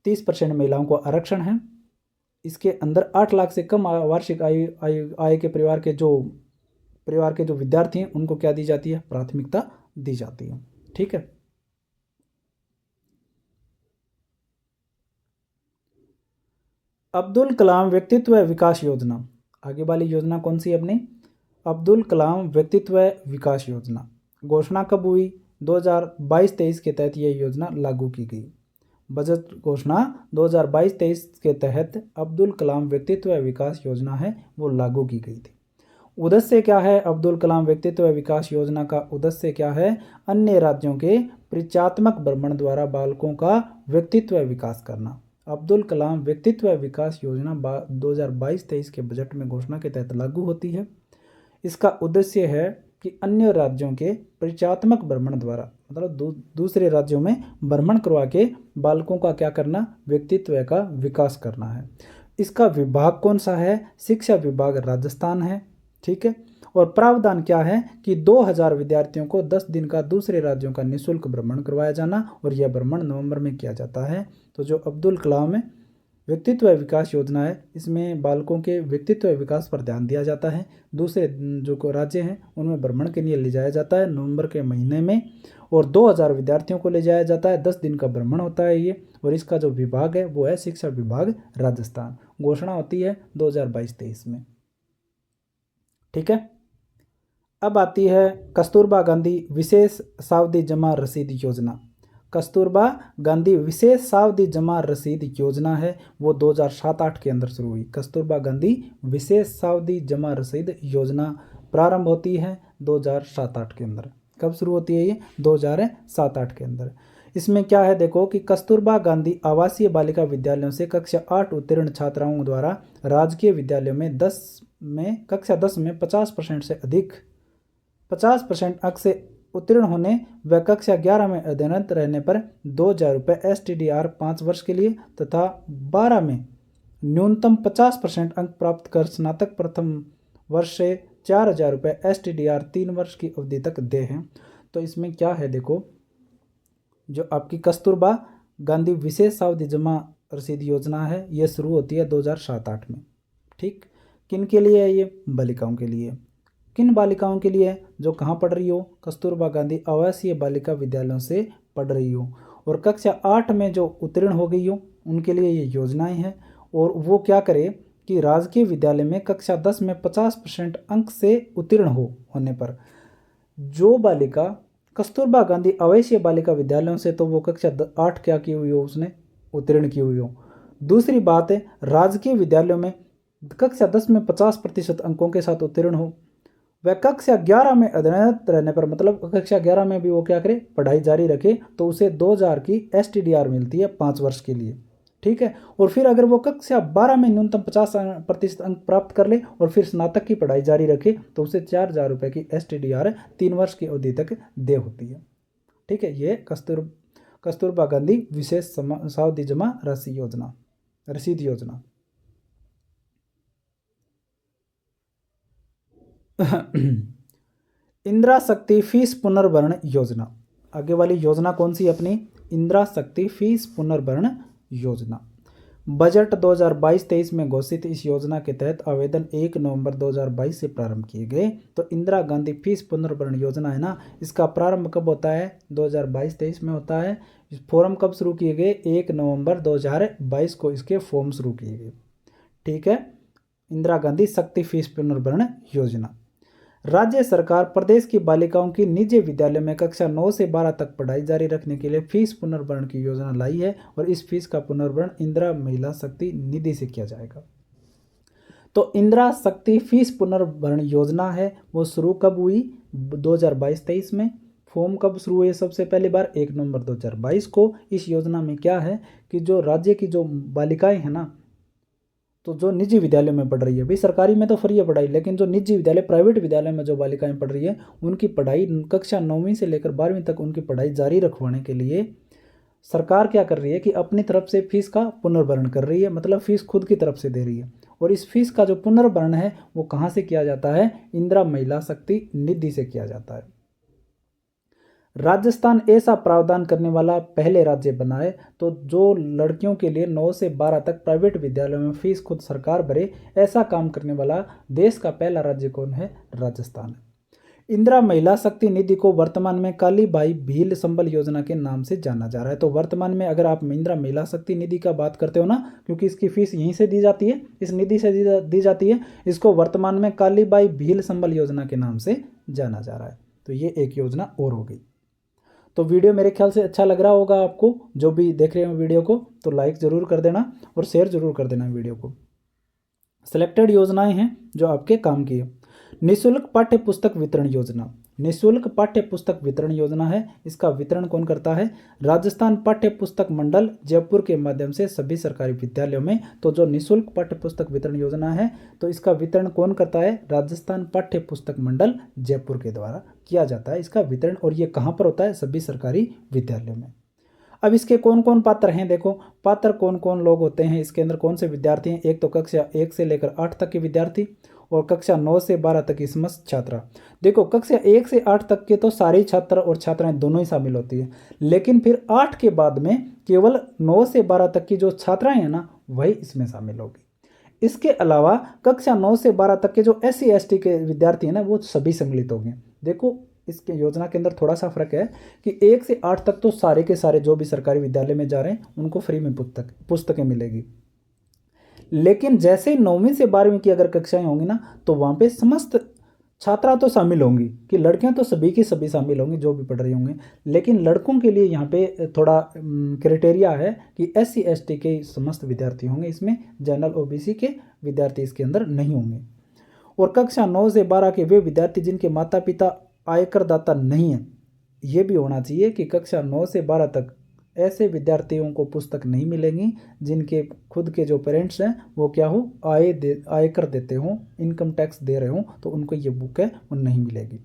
30% महिलाओं को आरक्षण है, इसके अंदर 8 लाख से कम वार्षिक आय के परिवार के जो विद्यार्थी हैं उनको क्या दी जाती है, प्राथमिकता दी जाती है। ठीक है। अब्दुल कलाम व्यक्तित्व विकास योजना, आगे वाली योजना कौन सी अपनी, अब्दुल कलाम व्यक्तित्व विकास योजना। घोषणा कब हुई, 2022-23 के तहत यह योजना लागू की गई। बजट घोषणा 2022-23 के तहत अब्दुल कलाम व्यक्तित्व विकास योजना है वो लागू की गई थी। उद्देश्य क्या है, अब्दुल कलाम व्यक्तित्व विकास योजना का उद्देश्य क्या है, अन्य राज्यों के परिचयात्मक भ्रमण द्वारा बालकों का व्यक्तित्व विकास करना। अब्दुल कलाम व्यक्तित्व विकास योजना 2022-23 के बजट में घोषणा के तहत लागू होती है। इसका उद्देश्य है कि अन्य राज्यों के परिचयात्मक भ्रमण द्वारा, मतलब दूसरे राज्यों में भ्रमण करवा के बालकों का क्या करना, व्यक्तित्व का विकास करना है। इसका विभाग कौन सा है, शिक्षा विभाग राजस्थान है। ठीक है। और प्रावधान क्या है कि 2000 विद्यार्थियों को 10 दिन का दूसरे राज्यों का निःशुल्क भ्रमण करवाया जाना, और यह भ्रमण नवंबर में किया जाता है। तो जो अब्दुल कलाम व्यक्तित्व विकास योजना है, इसमें बालकों के व्यक्तित्व विकास पर ध्यान दिया जाता है। दूसरे जो राज्य हैं उनमें भ्रमण के लिए ले जाया जाता है नवंबर के महीने में, और 2000 विद्यार्थियों को ले जाया जाता है। 10 दिन का भ्रमण होता है ये, और इसका जो विभाग है वो है शिक्षा विभाग राजस्थान। घोषणा होती है 2022-23 में। ठीक है। अब आती है कस्तूरबा गांधी विशेष सावधि जमा रसीद योजना। कस्तूरबा गांधी विशेष सावधि जमा रसीद योजना है वो 2007-08 के अंदर शुरू हुई। कस्तूरबा गांधी विशेष सावधि जमा रसीद योजना प्रारंभ होती है 2007-08 के अंदर। कब शुरू होती है ये, 2007-08 के अंदर। इसमें क्या है देखो कि कस्तूरबा गांधी आवासीय बालिका विद्यालयों से कक्षा 8 उत्तीर्ण छात्राओं द्वारा राजकीय विद्यालयों में कक्षा 10 में 50% से अधिक 50% अंक से उत्तीर्ण होने व कक्षा 11 में अध्ययनरत रहने पर 2000 रुपये STDR 5 वर्ष के लिए, तथा 12 में न्यूनतम 50% अंक प्राप्त कर स्नातक प्रथम वर्ष से 4000 रुपये STDR 3 वर्ष की अवधि तक दे हैं। तो इसमें क्या है देखो, जो आपकी कस्तूरबा गांधी विशेष सावधि जमा रसीद योजना है ये शुरू होती है 2007-08 में। ठीक। किन के लिए है ये, बालिकाओं के लिए। किन बालिकाओं के लिए, जो कहाँ पढ़ रही हो, कस्तूरबा गांधी आवासीय बालिका विद्यालयों से पढ़ रही हो, और कक्षा 8 में जो उत्तीर्ण हो गई हो उनके लिए ये योजनाएं हैं। और वो क्या करे कि राजकीय विद्यालय में कक्षा 10 में 50% अंक से उत्तीर्ण होने पर जो बालिका कस्तूरबा गांधी आवासीय बालिका विद्यालयों से, तो वो कक्षा 8 क्या की हुई हो, उसने उत्तीर्ण की हुई हो। दूसरी बात है, राजकीय विद्यालयों में कक्षा 10 में 50% अंकों के साथ उत्तीर्ण हो, वह कक्षा 11 में अध्ययनरत रहने पर, मतलब कक्षा 11 में भी वो क्या करे, पढ़ाई जारी रखे, तो उसे 2000 की STDR मिलती है 5 वर्ष के लिए। ठीक है। और फिर अगर वो कक्षा 12 में न्यूनतम 50% अंक प्राप्त कर ले और फिर स्नातक की पढ़ाई जारी रखे तो उसे 4,000 रुपये की STDR 3 वर्ष की अवधि तक दे होती है। ठीक है, ये कस्तूरबा गांधी विशेष सावधि जमा राशि योजना, रसीद योजना। इंदिरा शक्ति फीस पुनर्भरण योजना, आगे वाली योजना कौन सी अपनी? इंदिरा शक्ति फीस पुनर्भरण योजना। बजट 2022-23 में घोषित इस योजना के तहत आवेदन 1 नवंबर 2022 से प्रारंभ किए गए। तो इंदिरा गांधी फीस पुनर्भरण योजना है ना, इसका प्रारंभ कब होता है? 2022-23 में होता है। इस फॉर्म कब शुरू किए गए? 1 नवंबर 2022 को इसके फॉर्म शुरू किए गए। ठीक है, इंदिरा गांधी शक्ति फीस पुनर्भरण योजना। राज्य सरकार प्रदेश की बालिकाओं की निजी विद्यालय में कक्षा 9 से 12 तक पढ़ाई जारी रखने के लिए फीस पुनर्भरण की योजना लाई है और इस फीस का पुनर्भरण इंदिरा महिला शक्ति निधि से किया जाएगा। तो इंदिरा शक्ति फीस पुनर्भरण योजना है वो शुरू कब हुई? 2022-23 में। फॉर्म कब शुरू हुए? सबसे पहली बार 1 नवंबर 2022 को। इस योजना में क्या है कि जो राज्य की जो बालिकाएं हैं ना, तो जो निजी विद्यालय में पढ़ रही है, भाई सरकारी में तो फ्री है पढ़ाई, लेकिन जो निजी विद्यालय प्राइवेट विद्यालय में जो बालिकाएं पढ़ रही है उनकी पढ़ाई कक्षा 9वीं से लेकर 12वीं तक उनकी पढ़ाई जारी रखवाने के लिए सरकार क्या कर रही है कि अपनी तरफ से फीस का पुनर्भरण कर रही है, मतलब फीस खुद की तरफ से दे रही है। और इस फीस का जो पुनर्भरण है वो कहाँ से किया जाता है? इंदिरा महिला शक्ति निधि से किया जाता है। राजस्थान ऐसा प्रावधान करने वाला पहले राज्य बना है। तो जो लड़कियों के लिए 9 से 12 तक प्राइवेट विद्यालयों में फीस खुद सरकार भरे, ऐसा काम करने वाला देश का पहला राज्य कौन है? राजस्थान है। इंदिरा महिला शक्ति निधि को वर्तमान में कालीबाई भील संबल योजना के नाम से जाना जा रहा है। तो वर्तमान में अगर आप इंदिरा महिला शक्ति निधि का बात करते हो ना, क्योंकि इसकी फीस यहीं से दी जाती है, इस निधि से दी जाती है, इसको वर्तमान में कालीबाई भील संबल योजना के नाम से जाना जा रहा है। तो ये एक योजना और हो गई। तो वीडियो मेरे ख्याल से अच्छा लग रहा होगा आपको, जो भी देख रहे हो वीडियो को, तो लाइक ज़रूर कर देना और शेयर ज़रूर कर देना वीडियो को। सिलेक्टेड योजनाएं हैं जो आपके काम की है। निःशुल्क पाठ्य पुस्तक वितरण योजना, निःशुल्क पाठ्य पुस्तक वितरण योजना है। इसका वितरण कौन करता है? राजस्थान पाठ्य पुस्तक मंडल जयपुर के माध्यम से सभी सरकारी विद्यालयों में। तो जो निःशुल्क पाठ्य पुस्तक वितरण योजना है, तो इसका वितरण कौन करता है? राजस्थान पाठ्य पुस्तक मंडल जयपुर के द्वारा किया जाता है इसका वितरण। और ये कहाँ पर होता है? सभी सरकारी विद्यालयों में। अब इसके कौन कौन पात्र हैं? देखो, पात्र कौन कौन लोग होते हैं इसके अंदर, कौन से विद्यार्थी हैं? एक तो कक्षा 1 से लेकर 8 तक के विद्यार्थी और कक्षा 9 से 12 तक की समस्त छात्रा। देखो, कक्षा 1 से 8 तक के तो सारे छात्र और छात्राएं दोनों ही शामिल होती है, लेकिन फिर 8 के बाद में केवल 9 से 12 तक की जो छात्राएं हैं ना, वही इसमें शामिल होगी। इसके अलावा कक्षा 9 से 12 तक के जो SC ST के विद्यार्थी हैं ना, वो सभी सम्मिलित होंगे। देखो, इसके योजना के अंदर थोड़ा सा फर्क है कि 1 से 8 तक तो सारे के सारे जो भी सरकारी विद्यालय में जा रहे हैं उनको फ्री में पुस्तकें मिलेगी, लेकिन जैसे 9वीं से 12वीं की अगर कक्षाएं होंगी ना, तो वहाँ पे समस्त छात्रा तो शामिल होंगी, कि लड़कियां तो सभी की सभी शामिल होंगी जो भी पढ़ रही होंगी, लेकिन लड़कों के लिए यहाँ पे थोड़ा क्राइटेरिया है कि SC ST के समस्त विद्यार्थी होंगे इसमें, जनरल OBC के विद्यार्थी इसके अंदर नहीं होंगे। और कक्षा 9 से 12 के वे विद्यार्थी जिनके माता पिता आयकरदाता नहीं है, ये भी होना चाहिए कि कक्षा 9 से 12 तक ऐसे विद्यार्थियों को पुस्तक नहीं मिलेंगी जिनके खुद के जो पेरेंट्स हैं वो क्या हो, आयकर देते हों, इनकम टैक्स दे रहे हों, तो उनको ये बुक है वो नहीं मिलेगी।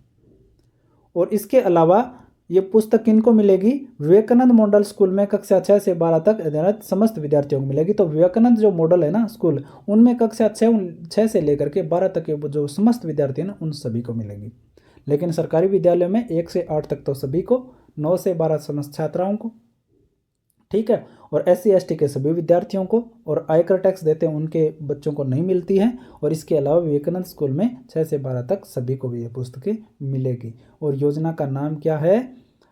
और इसके अलावा ये पुस्तक किनको मिलेगी? विवेकानंद मॉडल स्कूल में कक्षा 6 से 12 तक अध्ययनरत समस्त विद्यार्थियों को मिलेगी। तो विवेकानंद जो मॉडल है ना स्कूल, उनमें कक्षा 6 से लेकर के 12 तक के जो समस्त विद्यार्थी हैं ना, उन सभी को मिलेगी। लेकिन सरकारी विद्यालय में 1 से 8 तक तो सभी को, 9 से 12 समस्त छात्राओं को, ठीक है। और SC ST के सभी विद्यार्थियों को, और आयकर टैक्स देते हैं उनके बच्चों को नहीं मिलती है। और इसके अलावा विवेकानंद स्कूल में 6 से 12 तक सभी को भी ये पुस्तकें मिलेगी। और योजना का नाम क्या है?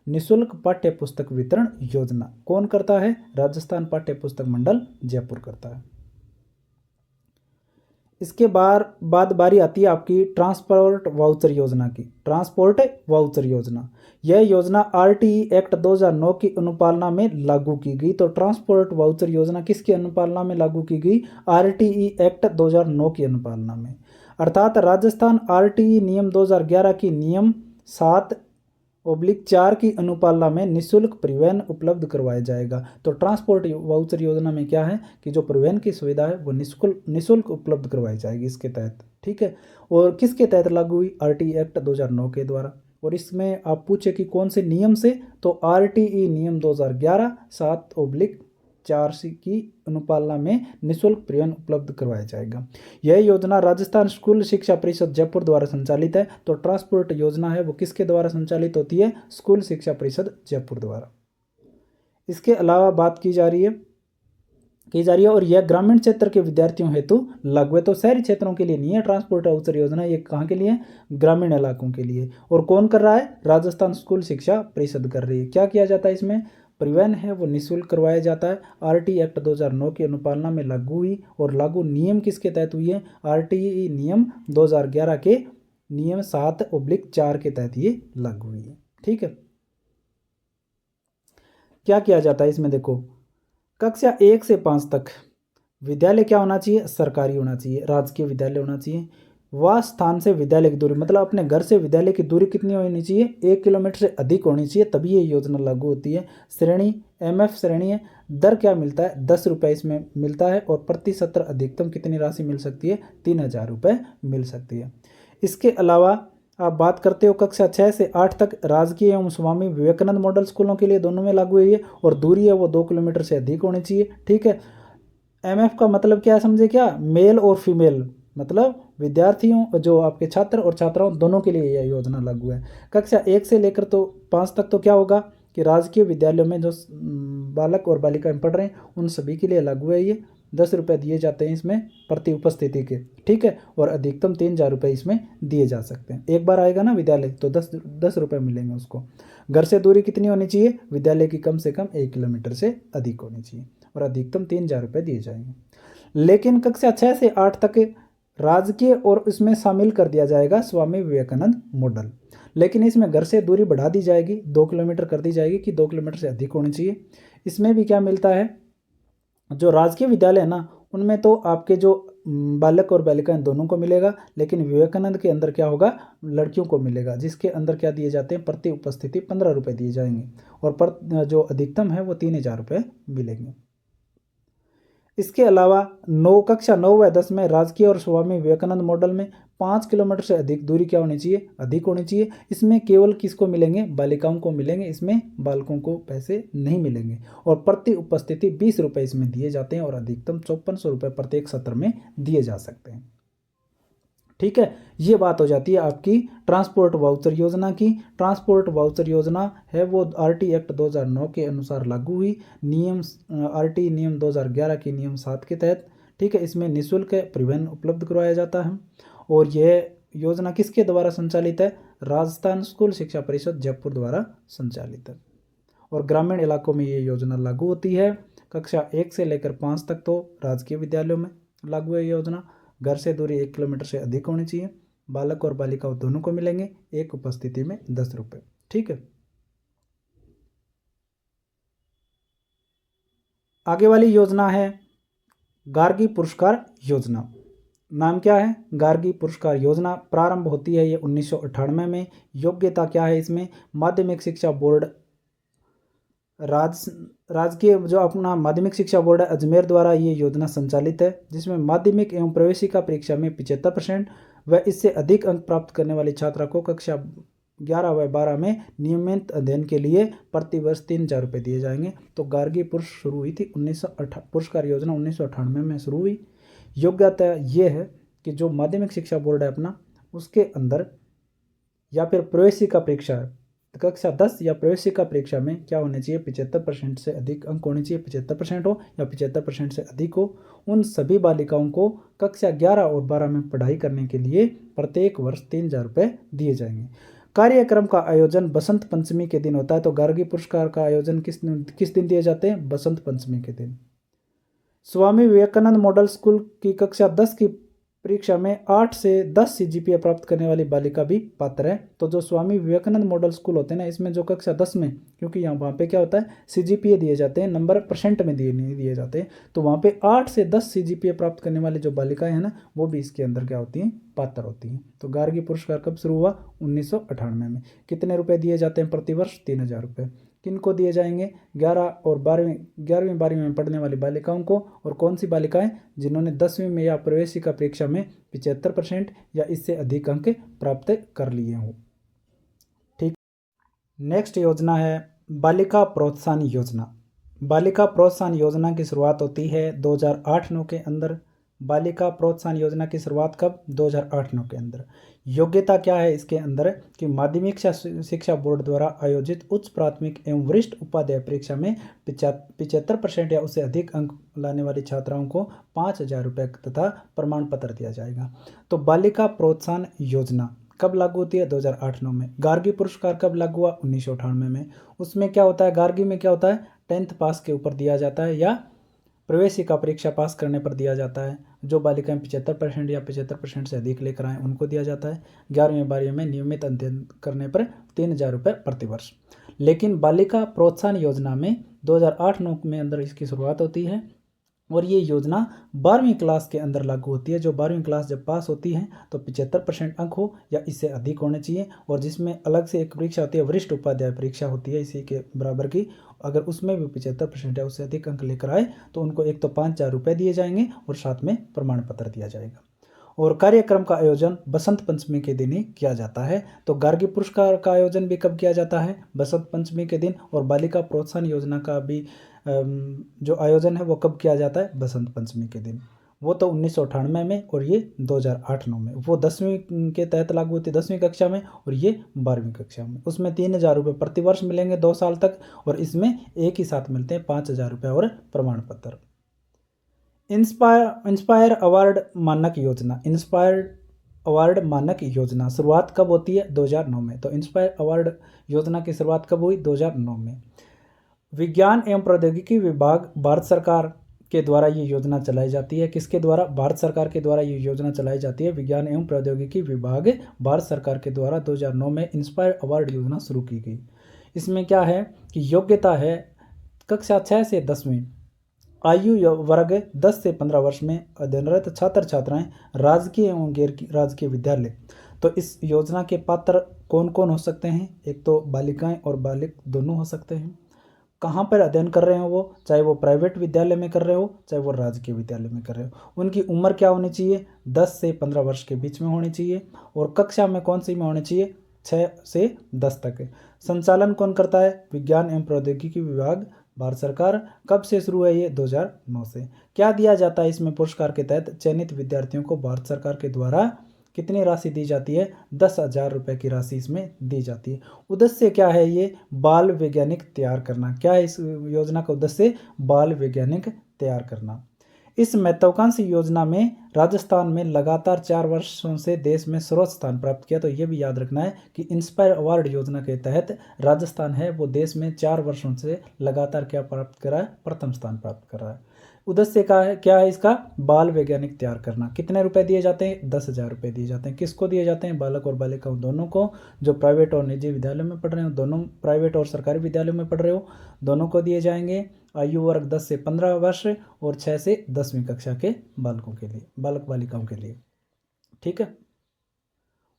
निःशुल्क पाठ्य पुस्तक वितरण योजना। कौन करता है? राजस्थान पाठ्य पुस्तक मंडल जयपुर करता है। इसके बाद बारी आती है आपकी ट्रांसपोर्ट वाउचर योजना की। ट्रांसपोर्ट वाउचर योजना, यह योजना RTE एक्ट 2009 की अनुपालना में लागू की गई। तो ट्रांसपोर्ट वाउचर योजना किसकी अनुपालना में लागू की गई? RTE एक्ट 2009 की अनुपालना में, अर्थात राजस्थान RTE नियम 2011 की नियम 7 /4 की अनुपालना में निःशुल्क परिवहन उपलब्ध करवाया जाएगा। तो ट्रांसपोर्ट वाउचर योजना में क्या है कि जो परिवहन की सुविधा है वो निःशुल्क उपलब्ध करवाई जाएगी इसके तहत। ठीक है, और किसके तहत लागू हुई? आरटीई एक्ट 2009 के द्वारा। और इसमें आप पूछे कि कौन से नियम से, तो आरटीई नियम 2011 7/4 की अनुपालना में निःशुल्क परिवहन उपलब्ध करवाया जाएगा। यह योजना राजस्थान स्कूल शिक्षा परिषद जयपुर द्वारा संचालित है। तो ट्रांसपोर्ट योजना है वो किसके द्वारा संचालित होती है? स्कूल शिक्षा परिषद जयपुर द्वारा। इसके अलावा बात की जा रही है और यह ग्रामीण क्षेत्र के विद्यार्थियों हेतु लागू है। तो शहरी क्षेत्रों के लिए नहीं है ट्रांसपोर्ट वाउचर योजना, ये कहाँ के लिए? ग्रामीण इलाकों के लिए। और कौन कर रहा है? राजस्थान स्कूल शिक्षा परिषद कर रही है। क्या किया जाता है इसमें? परिवहन है वो निःशुल्क करवाया जाता है। आरटीई एक्ट 2009 की अनुपालना में लागू हुई, और लागू नियम किसके तहत हुई है? आरटीई नियम 2011 के नियम 7/4 के तहत ये लागू हुई है। ठीक है, क्या किया जाता है इसमें? देखो, कक्षा 1 से 5 तक विद्यालय क्या होना चाहिए? सरकारी होना चाहिए, राजकीय विद्यालय होना चाहिए। वह स्थान से विद्यालय की दूरी, मतलब अपने घर से विद्यालय की दूरी कितनी होनी चाहिए? 1 किलोमीटर से अधिक होनी चाहिए, तभी ये योजना लागू होती है। श्रेणी MF श्रेणी है। दर क्या मिलता है? 10 रुपये इसमें मिलता है, और प्रति सत्र अधिकतम कितनी राशि मिल सकती है? 3000 रुपये मिल सकती है। इसके अलावा आप बात करते हो कक्षा 6 से 8 तक राजकीय एवं स्वामी विवेकानंद मॉडल स्कूलों के लिए दोनों में लागू हुई है, और दूरी है वो 2 किलोमीटर से अधिक होनी चाहिए। ठीक है, MF का मतलब क्या समझे? क्या? मेल और फीमेल, मतलब विद्यार्थियों, जो आपके छात्र और छात्राओं दोनों के लिए यह योजना लागू है। कक्षा 1 से लेकर तो 5 तक तो क्या होगा कि राजकीय विद्यालयों में जो बालक और बालिकाएं पढ़ रहे हैं उन सभी के लिए लागू है। ये 10 रुपये दिए जाते हैं इसमें प्रति उपस्थिति के। ठीक है, और अधिकतम 3000 रुपये इसमें दिए जा सकते हैं। एक बार आएगा ना विद्यालय तो 10 रुपये मिलेंगे उसको। घर से दूरी कितनी होनी चाहिए? विद्यालय की कम से कम 1 किलोमीटर से अधिक होनी चाहिए, और अधिकतम 3000 रुपये दिए जाएंगे। लेकिन कक्षा 6 से 8 तक राजकीय और इसमें शामिल कर दिया जाएगा स्वामी विवेकानंद मॉडल। लेकिन इसमें घर से दूरी बढ़ा दी जाएगी, 2 किलोमीटर कर दी जाएगी कि 2 किलोमीटर से अधिक होनी चाहिए। इसमें भी क्या मिलता है? जो राजकीय विद्यालय है ना, उनमें तो आपके जो बालक और बालिकाएं दोनों को मिलेगा, लेकिन विवेकानंद के अंदर क्या होगा? लड़कियों को मिलेगा, जिसके अंदर क्या दिए जाते हैं? प्रति उपस्थिति 15 रुपये दिए जाएंगे, और जो अधिकतम है वो 3000 रुपये मिलेंगे। इसके अलावा कक्षा 9 व 10 में राजकीय और स्वामी विवेकानंद मॉडल में 5 किलोमीटर से अधिक दूरी क्या होनी चाहिए? अधिक होनी चाहिए। इसमें केवल किसको मिलेंगे? बालिकाओं को मिलेंगे, इसमें बालकों को पैसे नहीं मिलेंगे, और प्रति उपस्थिति 20 रुपये इसमें दिए जाते हैं, और अधिकतम 5400 रुपये प्रत्येक सत्र में दिए जा सकते हैं। ठीक है, ये बात हो जाती है आपकी ट्रांसपोर्ट वाउचर योजना की। ट्रांसपोर्ट वाउचर योजना है वो आरटीई एक्ट 2009 के अनुसार लागू हुई, आरटीई नियम 2011 के नियम 7 के तहत। ठीक है, इसमें निःशुल्क परिवहन उपलब्ध करवाया जाता है, और यह योजना किसके द्वारा संचालित है? राजस्थान स्कूल शिक्षा परिषद जयपुर द्वारा संचालित है। और ग्रामीण इलाकों में ये योजना लागू होती है। कक्षा 1 से लेकर 5 तक तो राजकीय विद्यालयों में लागू है योजना। घर से दूरी 1 किलोमीटर से अधिक होनी चाहिए। बालक और बालिका दोनों को मिलेंगे, एक उपस्थिति में 10 रुपये। ठीक है, आगे वाली योजना है गार्गी पुरस्कार योजना। नाम क्या है? गार्गी पुरस्कार योजना। प्रारंभ होती है ये 1998 में। योग्यता क्या है इसमें? माध्यमिक शिक्षा बोर्ड, राजकीय जो अपना माध्यमिक शिक्षा बोर्ड है अजमेर द्वारा ये योजना संचालित है, जिसमें माध्यमिक एवं प्रवेशिका परीक्षा में 75% व इससे अधिक अंक प्राप्त करने वाली छात्रा को कक्षा 11 व 12 में नियमित अध्ययन के लिए प्रतिवर्ष 3000 रुपये दिए जाएंगे। तो गार्गी शुरू हुई थी पुरस्कार योजना 1998 में शुरू हुई। योग्यता ये है कि जो माध्यमिक शिक्षा बोर्ड है अपना, उसके अंदर या फिर प्रवेशिका परीक्षा है, कक्षा 10 या प्रवेशिका परीक्षा में क्या होने चाहिए? 75% से अधिक अंक होने चाहिए। 75% हो या 75% से अधिक हो। उन सभी बालिकाओं को कक्षा 11 और 12 में पढ़ाई करने के लिए प्रत्येक वर्ष 3000 रुपये दिए जाएंगे। कार्यक्रम का आयोजन बसंत पंचमी के दिन होता है। तो गार्गी पुरस्कार का आयोजन किस दिन दिए जाते हैं? बसंत पंचमी के दिन। स्वामी विवेकानंद मॉडल स्कूल की कक्षा 10 की परीक्षा में 8 से 10 सीजीपीए प्राप्त करने वाली बालिका भी पात्र है। तो जो स्वामी विवेकानंद मॉडल स्कूल होते हैं ना, इसमें जो कक्षा 10 में, क्योंकि वहाँ पे क्या होता है, सीजीपीए दिए जाते हैं, नंबर परसेंट में नहीं दिए जाते, तो वहाँ पे 8 से 10 सीजीपीए प्राप्त करने वाली जो बालिकाएं हैं ना, वो भी इसके अंदर क्या होती हैं, पात्र होती हैं। तो गार्गी पुरस्कार कब शुरू हुआ, 1998 में। कितने रुपए दिए जाते हैं प्रतिवर्ष, 3000 रुपये। किन को दिए जाएंगे, 11वीं 12वीं में पढ़ने वाली बालिकाओं को। और कौन सी बालिकाएं, जिन्होंने 10वीं में या प्रवेशिका परीक्षा में 75% या इससे अधिक अंक प्राप्त कर लिए हों। ठीक। नेक्स्ट योजना है बालिका प्रोत्साहन योजना। बालिका प्रोत्साहन योजना की शुरुआत होती है 2008-9 के अंदर। बालिका प्रोत्साहन योजना की शुरुआत कब, 2008-9 के अंदर। योग्यता क्या है इसके अंदर, कि माध्यमिक शिक्षा बोर्ड द्वारा आयोजित उच्च प्राथमिक एवं वरिष्ठ उपाध्याय परीक्षा में 75% या उससे अधिक अंक लाने वाली छात्राओं को 5000 रुपये तथा प्रमाण पत्र दिया जाएगा। तो बालिका प्रोत्साहन योजना कब लागू होती है, 2008-9 में। गार्गी पुरस्कार कब लागू हुआ, 1998 में। उसमें क्या होता है, गार्गी में क्या होता है, 10th पास के ऊपर दिया जाता है या प्रवेशिका परीक्षा पास करने पर दिया जाता है। जो बालिकाएं 75% या 75% से अधिक लेकर आए उनको दिया जाता है। 11वीं 12वीं में नियमित अध्ययन करने पर 3000 रुपये प्रतिवर्ष। लेकिन बालिका प्रोत्साहन योजना में 2008-9 में अंदर इसकी शुरुआत होती है और ये योजना 12वीं क्लास के अंदर लागू होती है। जो 12वीं क्लास जब पास होती है तो 75% अंक हो या इससे अधिक होने चाहिए, और जिसमें अलग से एक परीक्षा होती है, वरिष्ठ उपाध्याय परीक्षा होती है इसी के बराबर की। अगर उसमें भी 75% या उससे अधिक अंक लेकर आए तो उनको एक तो 5000 रुपये दिए जाएंगे और साथ में प्रमाण पत्र दिया जाएगा। और कार्यक्रम का आयोजन बसंत पंचमी के दिन ही किया जाता है। तो गार्गी पुरस्कार का आयोजन भी कब किया जाता है, बसंत पंचमी के दिन। और बालिका प्रोत्साहन योजना का भी जो आयोजन है वो कब किया जाता है, बसंत पंचमी के दिन। वो तो 1998 में और ये 2008-9 में। वो 10वीं के तहत लागू होती है 10वीं कक्षा में, और ये 12वीं कक्षा में। उसमें 3000 रुपये प्रतिवर्ष मिलेंगे 2 साल तक, और इसमें एक ही साथ मिलते हैं 5000 रुपये और प्रमाण पत्र। इंस्पायर अवार्ड मानक योजना। इंस्पायर अवार्ड मानक योजना शुरुआत कब होती है, 2009 में। तो इंस्पायर अवार्ड योजना की शुरुआत कब हुई, 2009 में। विज्ञान एवं प्रौद्योगिकी विभाग भारत सरकार के द्वारा ये योजना चलाई जाती है। किसके द्वारा, भारत सरकार के द्वारा ये योजना चलाई जाती है। विज्ञान एवं प्रौद्योगिकी विभाग भारत सरकार के द्वारा 2009 में इंस्पायर अवार्ड योजना शुरू की गई। इसमें क्या है कि योग्यता है कक्षा 6 से 10वीं आयु वर्ग 10 से 15 वर्ष में अध्ययनरत छात्र छात्राएं राजकीय एवं गैर राजकीय विद्यालय। तो इस योजना के पात्र कौन कौन हो सकते हैं, एक तो बालिकाएं और बालिक दोनों हो सकते हैं। कहाँ पर अध्ययन कर रहे हो वो, चाहे वो प्राइवेट विद्यालय में कर रहे हो चाहे वो राजकीय विद्यालय में कर रहे हो। उनकी उम्र क्या होनी चाहिए, 10 से 15 वर्ष के बीच में होनी चाहिए। और कक्षा में कौन सी में होनी चाहिए, 6 से 10 तक। संचालन कौन करता है, विज्ञान एवं प्रौद्योगिकी विभाग भारत सरकार। कब से शुरू है ये, 2009 से। क्या दिया जाता है इसमें पुरस्कार के तहत, चयनित विद्यार्थियों को भारत सरकार के द्वारा कितनी राशि दी जाती है, 10,000 रुपये की राशि इसमें दी जाती है। उद्देश्य क्या है, ये बाल वैज्ञानिक तैयार करना। क्या है इस योजना का उद्देश्य, बाल वैज्ञानिक तैयार करना। इस महत्वाकांक्षी योजना में राजस्थान में लगातार 4 वर्षों से देश में सर्वोच्च स्थान प्राप्त किया। तो ये भी याद रखना है कि इंस्पायर अवार्ड योजना के तहत राजस्थान है वो देश में 4 वर्षों से लगातार क्या प्राप्त कर रहा है, प्रथम स्थान प्राप्त कर रहा है। उद्देश्य क्या है इसका, बाल वैज्ञानिक तैयार करना। कितने रुपए दिए जाते हैं, 10,000 रुपये दिए जाते हैं। किसको दिए जाते हैं, बालक और बालिकाओं दोनों को। जो प्राइवेट और निजी विद्यालय में पढ़ रहे हो, दोनों प्राइवेट और सरकारी विद्यालयों में पढ़ रहे हो, दोनों को दिए जाएंगे। आयु वर्ग 10 से 15 वर्ष और 6 से 10वीं कक्षा के बालकों के लिए, बालक बालिकाओं के लिए। ठीक है।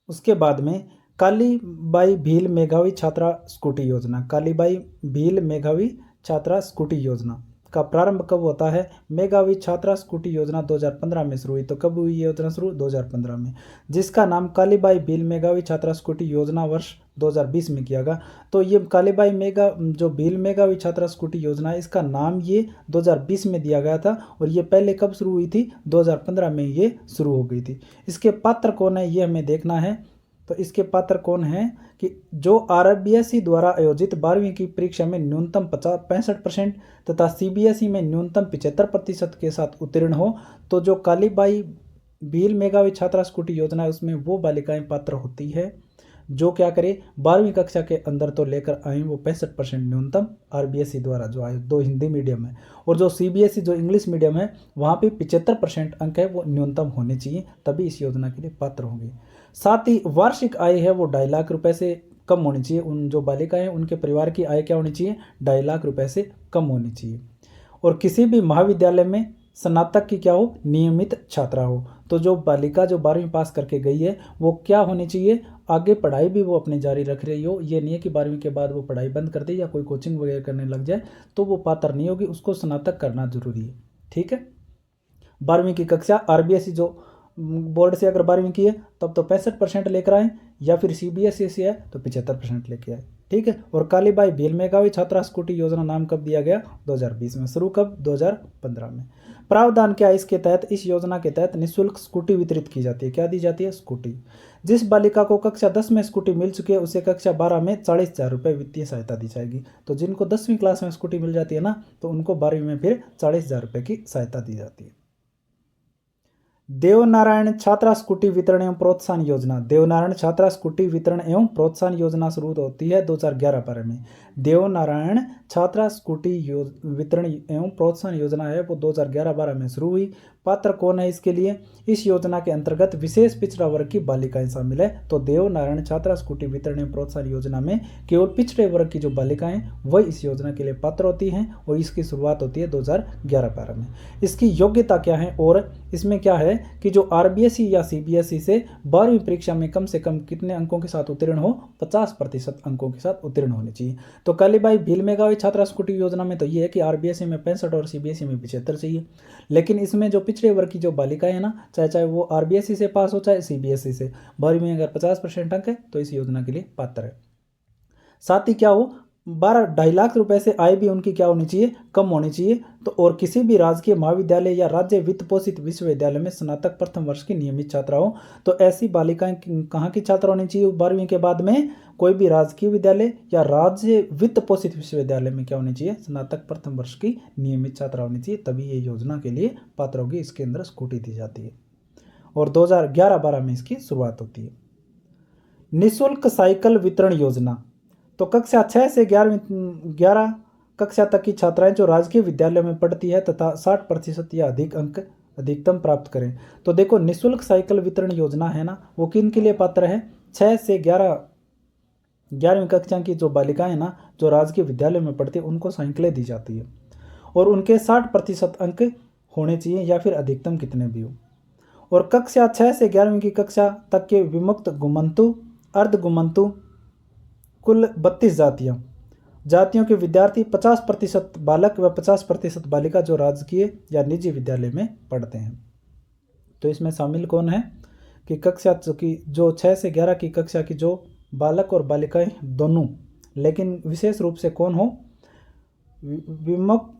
उसके बाद में कालीबाई भील मेघावी छात्रा स्कूटी योजना। कालीबाई भील मेघावी छात्रा स्कूटी योजना का प्रारंभ कब होता है, मेघावी छात्रा स्कूटी योजना 2015 में शुरू हुई। तो कब हुई ये योजना शुरू, 2015 में। जिसका नाम कालीबाई भील मेघावी छात्रा स्कूटी योजना वर्ष 2020 में किया गया। तो ये कालीबाई जो भील मेघावी छात्रा स्कूटी योजना है, इसका नाम ये 2020 में दिया गया था। और ये पहले कब शुरू हुई थी, 2015 में ये शुरू हो गई थी। इसके पात्र कौन है ये हमें देखना है। तो इसके पात्र कौन हैं कि जो आरबीएसई द्वारा आयोजित 12वीं की परीक्षा में न्यूनतम 65% तथा सीबीएसई में न्यूनतम 75% के साथ उत्तीर्ण हो। तो जो कालीबाई भील मेघावी छात्रा स्कूटी योजना है उसमें वो बालिकाएं पात्र होती है जो क्या करे 12वीं कक्षा के अंदर तो लेकर आए वो 65% न्यूनतम आरबीएसई द्वारा जो आए, दो हिंदी मीडियम है, और जो सीबीएसई जो इंग्लिश मीडियम है वहाँ पे 75% अंक है वो न्यूनतम होने चाहिए, तभी इस योजना के लिए पात्र होंगे। साथ ही वार्षिक आय है वो 2.5 लाख रुपए से कम होनी चाहिए। उन जो बालिकाएं हैं उनके परिवार की आय क्या होनी चाहिए, 2.5 लाख रुपए से कम होनी चाहिए। और किसी भी महाविद्यालय में स्नातक की क्या हो, नियमित छात्रा हो। तो जो बालिका जो 12वीं पास करके गई है वो क्या होनी चाहिए, आगे पढ़ाई भी वो अपनी जारी रख रही हो। ये नहीं है कि 12वीं के बाद वो पढ़ाई बंद कर दे या कोई कोचिंग वगैरह करने लग जाए तो वो पात्र नहीं होगी, उसको स्नातक करना जरूरी है। ठीक है, 12वीं की कक्षा आरबीएसई जो बोर्ड से अगर 12वीं की है तब तो 65% लेकर आए, या फिर सीबीएसई से है तो 75% लेके आए। ठीक है, और कालीबाई भील मेघावी छात्रा स्कूटी योजना नाम कब दिया गया, 2020 में। शुरू कब, 2015 में। प्रावधान क्या है इसके तहत, इस योजना के तहत निःशुल्क स्कूटी वितरित की जाती है। क्या दी जाती है, स्कूटी। जिस बालिका को कक्षा 10 में स्कूटी मिल चुकी है उसे कक्षा 12 में 40,000 रुपये वित्तीय सहायता दी जाएगी। तो जिनको 10वीं क्लास में स्कूटी मिल जाती है ना, तो उनको 12वीं में फिर 40,000 रुपये की सहायता दी जाती है। देवनारायण छात्रा स्कूटी वितरण एवं प्रोत्साहन योजना, देवनारायण छात्रा स्कूटी वितरण एवं प्रोत्साहन योजना शुरू होती है 2011-12 में। देवनारायण छात्रा स्कूटी वितरण एवं प्रोत्साहन योजना है वो 2011-12 में शुरू हुई। पात्र कौन है इसके लिए, इस योजना के अंतर्गत विशेष पिछड़ा वर्ग की बालिकाएं शामिल है। तो देवनारायण छात्रा स्कूटी वितरण एवं प्रोत्साहन योजना में केवल पिछड़े वर्ग की जो बालिकाएं वही इस योजना के लिए पात्र होती हैं, और इसकी शुरुआत होती है 2011-12 में। इसकी योग्यता क्या है, और इसमें क्या है कि जो आरबीएसई या सीबीएसई से 12वीं परीक्षा में कम से कम कितने अंकों के साथ उत्तीर्ण हो, 50% अंकों के साथ उत्तीर्ण होने चाहिए। तो कालीबाई भील मेघावी छात्रा स्कूटी योजना में तो ये है कि आरबीएसई में 65 और सीबीएसई में 75 चाहिए, लेकिन इसमें जो पिछड़े वर्ग की जो बालिकाएं है ना, चाहे वो आरबीएसई से पास हो चाहे सीबीएसई से, 12वीं में अगर 50% अंक है तो इस योजना के लिए पात्र है। साथ ही क्या हो, 2.5 लाख रुपए से आय भी उनकी क्या होनी चाहिए, कम होनी चाहिए। तो और किसी भी राजकीय महाविद्यालय या राज्य वित्त पोषित विश्वविद्यालय में स्नातक प्रथम वर्ष की नियमित छात्रा हो। तो ऐसी बालिकाएं कहाँ की छात्रा होनी चाहिए 12वीं के बाद में, कोई भी राजकीय विद्यालय या राज्य वित्त पोषित विश्वविद्यालय में क्या होनी चाहिए, स्नातक प्रथम वर्ष की नियमित छात्रा होनी चाहिए, तभी ये योजना के लिए पात्र होगी। इसके अंदर स्कूटी दी जाती है और 2011-12 में इसकी शुरुआत होती है। निःशुल्क साइकिल वितरण योजना, तो कक्षा 6 से 11 कक्षा तक की छात्राएं जो राजकीय विद्यालय में पढ़ती है तथा 60% या अधिक अंक अधिकतम प्राप्त करें। तो देखो निःशुल्क साइकिल वितरण योजना है ना, वो किन के लिए पात्र है, 6 से 11वीं कक्षा की जो बालिकाएं हैं ना, जो राजकीय विद्यालय में पढ़ती है उनको साइकिलें दी जाती है, और उनके 60% अंक होने चाहिए या फिर अधिकतम कितने भी हो। और कक्षा 6 से 11वीं की कक्षा तक के विमुक्त गुमंतु अर्ध गुमंतु कुल 32 जातियों के विद्यार्थी 50% बालक व 50% बालिका जो राजकीय या निजी विद्यालय में पढ़ते हैं। तो इसमें शामिल कौन है कि कक्षा की जो 6 से 11 की कक्षा की जो बालक और बालिकाएं दोनों, लेकिन विशेष रूप से कौन हो,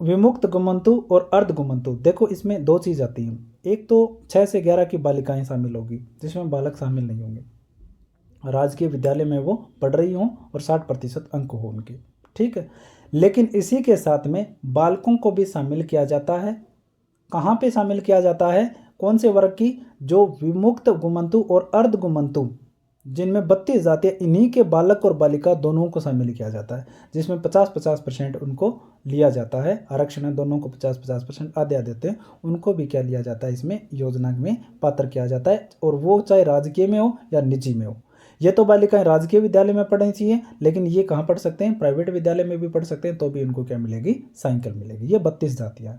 विमुक्त गुमंतु और अर्ध गुमंतु। देखो इसमें दो चीज़ आती हैं, एक तो 6 से 11 की बालिकाएं शामिल होगी जिसमें बालक शामिल नहीं होंगे, राजकीय विद्यालय में वो पढ़ रही हों और 60% अंक हो उनके। ठीक है, लेकिन इसी के साथ में बालकों को भी शामिल किया जाता है। कहाँ पे शामिल किया जाता है, कौन से वर्ग की, जो विमुक्त गुमंतु और अर्ध गुमंतु जिनमें 32 जातियाँ, इन्हीं के बालक और बालिका दोनों को शामिल किया जाता है, जिसमें 50% उनको लिया जाता है। आरक्षण है, दोनों को 50% आधे देते हैं, उनको भी क्या लिया जाता है, इसमें योजना में पात्र किया जाता है, और वो चाहे राजकीय में हो या निजी में हो। ये तो बालिकाएं राजकीय विद्यालय में पढ़नी चाहिए, लेकिन ये कहाँ पढ़ सकते हैं, प्राइवेट विद्यालय में भी पढ़ सकते हैं, तो भी इनको क्या मिलेगी, साइकिल मिलेगी। ये 32 जातियां।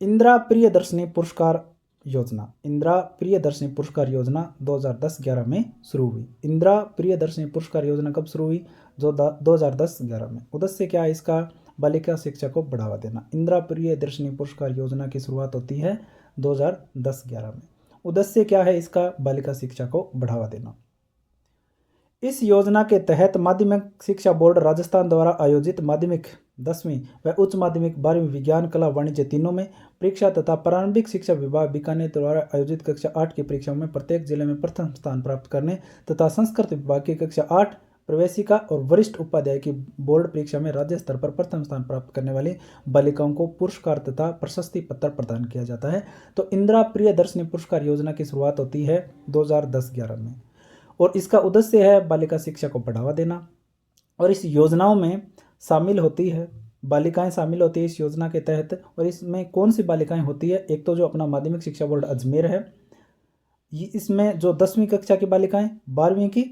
इंदिरा प्रियदर्शनी पुरस्कार योजना, इंदिरा प्रियदर्शनी पुरस्कार योजना 2010-11 में शुरू हुई। इंदिरा प्रियदर्शनी पुरस्कार योजना कब शुरू हुई, जो 2010-11 में। उद्देश्य क्या है इसका, बालिका शिक्षा को बढ़ावा देना। इंदिरा प्रियदर्शनी पुरस्कार योजना की शुरुआत होती है 2010-11 में। उद्देश्य क्या है इसका, बालिका शिक्षा को बढ़ावा देना। इस योजना के तहत माध्यमिक शिक्षा बोर्ड राजस्थान द्वारा आयोजित माध्यमिक 10वीं व उच्च माध्यमिक 12वीं विज्ञान कला वाणिज्य तीनों में परीक्षा तथा प्रारंभिक शिक्षा विभाग बीकानेर द्वारा आयोजित कक्षा 8 की परीक्षाओं में प्रत्येक जिले में प्रथम स्थान प्राप्त करने तथा संस्कृत विभाग की कक्षा 8 प्रवेशिका और वरिष्ठ उपाध्याय की बोर्ड परीक्षा में राज्य स्तर पर प्रथम स्थान प्राप्त करने वाली बालिकाओं को पुरस्कार तथा प्रशस्ति पत्र प्रदान किया जाता है। तो इंदिरा प्रियदर्शनी पुरस्कार योजना की शुरुआत होती है 2010-11 में। और इसका उद्देश्य है बालिका शिक्षा को बढ़ावा देना। और इस योजनाओं में शामिल होती है बालिकाएं शामिल होती है इस योजना के तहत। और इसमें कौन सी बालिकाएं होती है, एक तो जो अपना माध्यमिक शिक्षा बोर्ड अजमेर है, इसमें जो 10वीं कक्षा की बालिकाएं, 12वीं की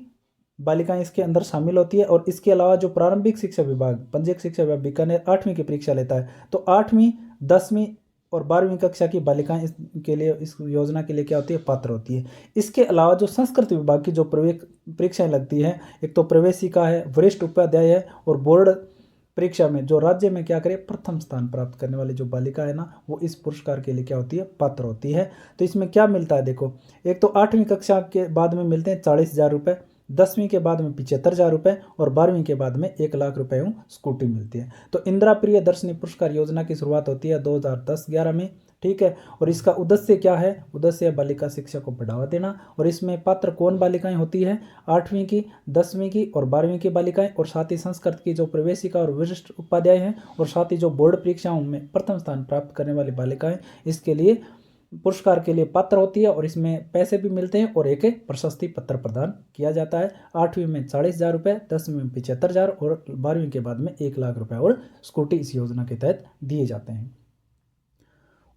बालिकाएं इसके अंदर शामिल होती है। और इसके अलावा जो प्रारंभिक शिक्षा विभाग, पंजीयक शिक्षा विभाग बीकानेर 8वीं की परीक्षा लेता है, तो 8वीं, 10वीं और 12वीं कक्षा की बालिकाएं इसके लिए, इस योजना के लिए क्या होती है, पात्र होती है। इसके अलावा जो संस्कृत विभाग की जो परीक्षाएं लगती है, एक तो प्रवेशिका है, वरिष्ठ उपाध्याय है, और बोर्ड परीक्षा में जो राज्य में क्या करे प्रथम स्थान प्राप्त करने वाली जो बालिका है ना, वो इस पुरस्कार के लिए क्या होती है, पात्र होती है। तो इसमें क्या मिलता है देखो, एक तो 8वीं कक्षा के बाद में मिलते हैं 40,000 रुपये, 10वीं के बाद में 75,000 रुपये और 12वीं के बाद में 1 लाख रुपये स्कूटी मिलती है। तो इंदिरा प्रियदर्शनी पुरस्कार योजना की शुरुआत होती है 2010-11 में, ठीक है। और इसका उद्देश्य क्या है, उद्देश्य है बालिका शिक्षा को बढ़ावा देना। और इसमें पात्र कौन बालिकाएं होती है, 8वीं की, 10वीं की और 12वीं की बालिकाएं, और साथ ही संस्कृत की जो प्रवेशिका और वरिष्ठ उपाध्याय हैं, और साथ ही जो बोर्ड परीक्षाओं में प्रथम स्थान प्राप्त करने वाली बालिकाएं इसके लिए पुरस्कार के लिए पात्र होती है। और इसमें पैसे भी मिलते हैं और एक प्रशस्ति पत्र प्रदान किया जाता है। 8वीं में 40,000 रुपये, 10वीं में 75,000 और 12वीं के बाद में 1 लाख रुपये और स्कूटी इस योजना के तहत दिए जाते हैं।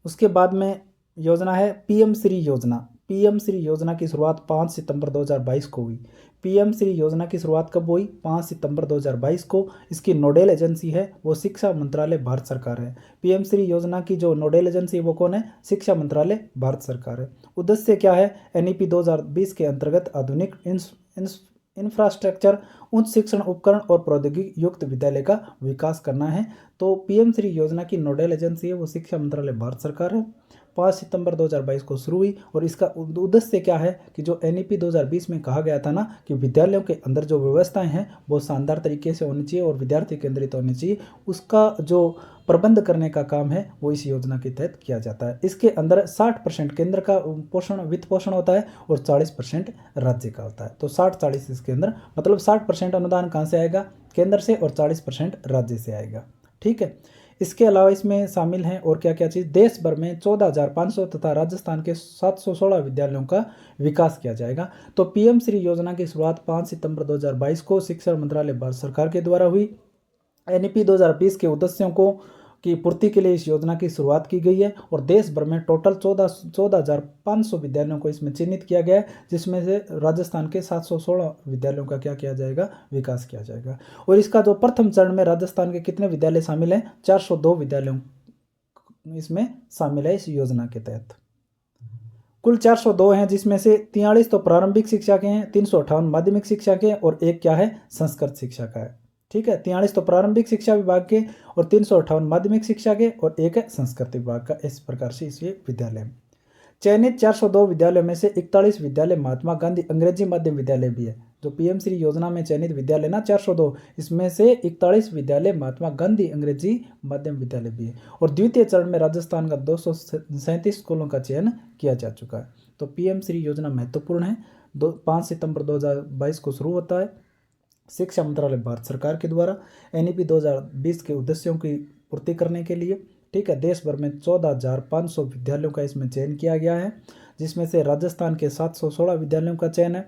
उसके बाद में योजना है पीएम श्री योजना। पीएम श्री योजना की शुरुआत 5 सितंबर 2022 को हुई। पीएम श्री योजना की शुरुआत कब हुई, 5 सितंबर 2022 को। इसकी नोडल एजेंसी है वो शिक्षा मंत्रालय भारत सरकार है। पीएम श्री योजना की जो नोडल एजेंसी है वो कौन है, शिक्षा मंत्रालय भारत सरकार है। उद्देश्य क्या है, एनईपी 2020 के अंतर्गत आधुनिक इंफ्रास्ट्रक्चर, उच्च शिक्षण उपकरण और प्रौद्योगिकी युक्त विद्यालय का विकास करना है। तो पीएम श्री योजना की नोडल एजेंसी है वो शिक्षा मंत्रालय भारत सरकार है। 5 सितंबर 2022 को शुरू हुई। और इसका उद्देश्य क्या है कि जो एनईपी 2020 में कहा गया था ना कि विद्यालयों के अंदर जो व्यवस्थाएं हैं वो शानदार तरीके से होनी चाहिए और विद्यार्थी केंद्रित होनी चाहिए, उसका जो प्रबंध करने का काम है वो इस योजना के तहत किया जाता है। इसके अंदर 60% केंद्र का पोषण, वित्त पोषण होता है और 40% राज्य का होता है। तो 60-40 इसके अंदर, मतलब 60% अनुदान कहाँ से आएगा, केंद्र से, और 40% राज्य से आएगा, ठीक है। इसके अलावा इसमें शामिल हैं और क्या क्या चीज़, देश भर में 14,500 तथा राजस्थान के 716 विद्यालयों का विकास किया जाएगा। तो पीएम श्री योजना की शुरुआत 5 सितंबर 2022 को शिक्षा मंत्रालय भारत सरकार के द्वारा हुई। एनईपी 2020 के उद्देश्यों को की पूर्ति के लिए इस योजना की शुरुआत की गई है। और देश भर में टोटल 14,500 विद्यालयों को इसमें चिन्हित किया गया है, जिसमें से राजस्थान के 716 विद्यालयों का क्या किया जाएगा, विकास किया जाएगा। और इसका जो प्रथम चरण में राजस्थान के कितने विद्यालय शामिल हैं, 402 विद्यालयों इसमें शामिल है इस योजना के तहत। कुल 402 हैं, जिसमें से 43 तो प्रारंभिक शिक्षा के हैं, 358 माध्यमिक शिक्षा के और एक क्या है, संस्कृत शिक्षा का है, ठीक है। 43 तो प्रारंभिक शिक्षा विभाग के और 358 माध्यमिक शिक्षा के और एक है संस्कृत विभाग का। इस प्रकार से इस विद्यालय चयनित 402 विद्यालयों में से 41 विद्यालय महात्मा गांधी अंग्रेजी माध्यम विद्यालय भी है। जो पीएम श्री योजना में चयनित विद्यालय ना 402, इसमें से 41 विद्यालय महात्मा गांधी अंग्रेजी माध्यम विद्यालय भी है। और द्वितीय चरण में राजस्थान का 237 स्कूलों का चयन किया जा चुका है। तो पीएम श्री योजना महत्वपूर्ण है। 5 सितंबर 2022 को शुरू होता है शिक्षा मंत्रालय भारत सरकार के द्वारा एनईपी 2020 के उद्देश्यों की पूर्ति करने के लिए, ठीक है। देश भर में 14,500 विद्यालयों का इसमें चयन किया गया है, जिसमें से राजस्थान के 716 विद्यालयों का चयन है।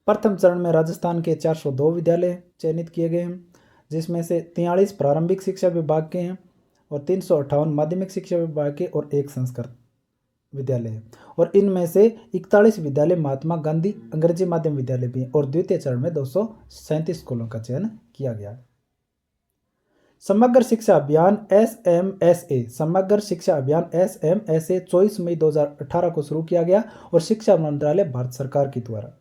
प्रथम चरण में राजस्थान के 402 विद्यालय चयनित किए गए हैं, जिसमें से 43 प्रारंभिक शिक्षा विभाग के हैं और 358 माध्यमिक शिक्षा विभाग के और एक संस्कृत विद्यालय है। और इनमें से 41 विद्यालय महात्मा गांधी अंग्रेजी माध्यम विद्यालय भी हैं। और द्वितीय चरण में 237 स्कूलों का चयन किया गया। समग्र शिक्षा अभियान SMSA, समग्र शिक्षा अभियान SMSA 24 मई 2018 को शुरू किया गया और शिक्षा मंत्रालय भारत सरकार के द्वारा।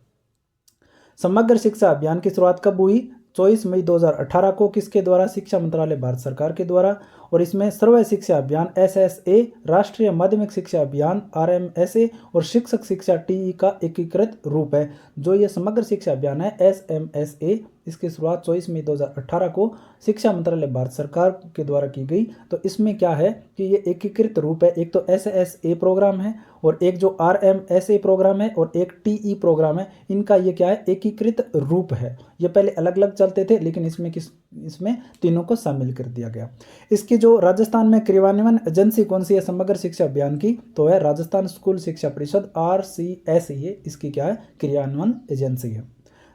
समग्र शिक्षा अभियान की शुरुआत कब हुई, 24 मई 2018 को, किसके द्वारा, शिक्षा मंत्रालय भारत सरकार के द्वारा। और इसमें सर्व शिक्षा अभियान SSA, राष्ट्रीय माध्यमिक शिक्षा अभियान RMSA और शिक्षक शिक्षा TE का एकीकृत रूप है। जो ये समग्र शिक्षा अभियान है SMSA इसकी शुरुआत 24 मई 2018 को शिक्षा मंत्रालय भारत सरकार के द्वारा की गई। तो इसमें क्या है कि ये एकीकृत रूप है, एक तो SSA प्रोग्राम है और एक जो RMSA प्रोग्राम है और एक TE प्रोग्राम है। इनका ये क्या है, एकीकृत रूप है। ये पहले अलग अलग चलते थे लेकिन इसमें तीनों को शामिल कर दिया गया। इसकी जो राजस्थान में क्रियान्वयन एजेंसी कौन सी है समग्र शिक्षा अभियान की, तो है राजस्थान स्कूल शिक्षा परिषद RCSA, इसकी क्या है, क्रियान्वयन एजेंसी है।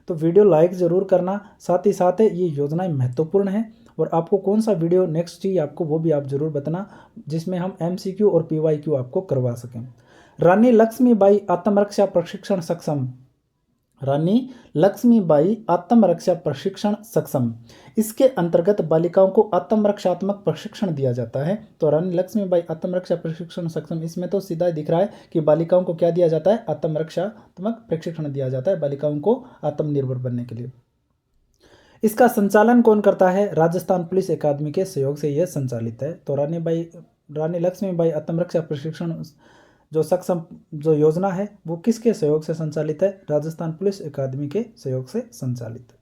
तो वीडियो लाइक ज़रूर करना, साथ ही साथ ये योजनाएं महत्वपूर्ण है और आपको कौन सा वीडियो नेक्स्ट चाहिए आपको वो भी आप ज़रूर बताना, जिसमें हम MCQ और PYQ आपको करवा सकें। रानी लक्ष्मीबाई आत्मरक्षा प्रशिक्षण सक्षम, रानी लक्ष्मीबाई आत्मरक्षा प्रशिक्षण सक्षम, इसके अंतर्गत बालिकाओं को आत्मरक्षात्मक प्रशिक्षण दिया जाता है। तो रानी लक्ष्मीबाई आत्मरक्षा प्रशिक्षण सक्षम, इसमें तो सीधा दिख रहा है कि बालिकाओं को क्या दिया जाता है, आत्मरक्षात्मक प्रशिक्षण दिया जाता है बालिकाओं को आत्मनिर्भर बनने के लिए। इसका संचालन कौन करता है, राजस्थान पुलिस अकादमी के सहयोग से यह संचालित है। तो रानी लक्ष्मीबाई आत्मरक्षा प्रशिक्षण जो सक्षम जो योजना है वो किसके सहयोग से संचालित है, राजस्थान पुलिस अकादमी के सहयोग से संचालित है।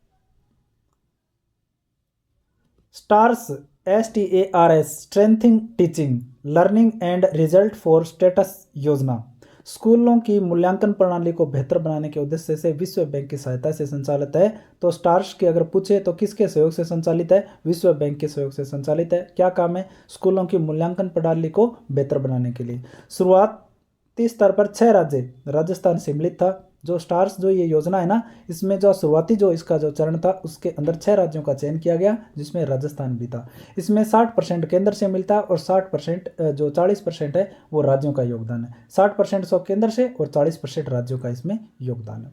Stars STARS strengthening teaching learning and result for status योजना स्कूलों की मूल्यांकन प्रणाली को बेहतर बनाने के उद्देश्य से विश्व बैंक की सहायता से संचालित है। तो स्टार्स की अगर पूछे तो किसके सहयोग से संचालित है, विश्व बैंक के सहयोग से संचालित है। क्या काम है, स्कूलों की मूल्यांकन प्रणाली को बेहतर बनाने के लिए। शुरुआती स्तर पर 6 राज्य राजस्थान सम्मिलित था। जो स्टार्स जो ये योजना है ना, इसमें जो शुरुआती जो इसका जो चरण था उसके अंदर 6 राज्यों का चयन किया गया जिसमें राजस्थान भी था। इसमें 60% केंद्र से मिलता है और 60% जो 40% है वो राज्यों का योगदान है। 60% केंद्र से और 40% राज्यों का इसमें योगदान है।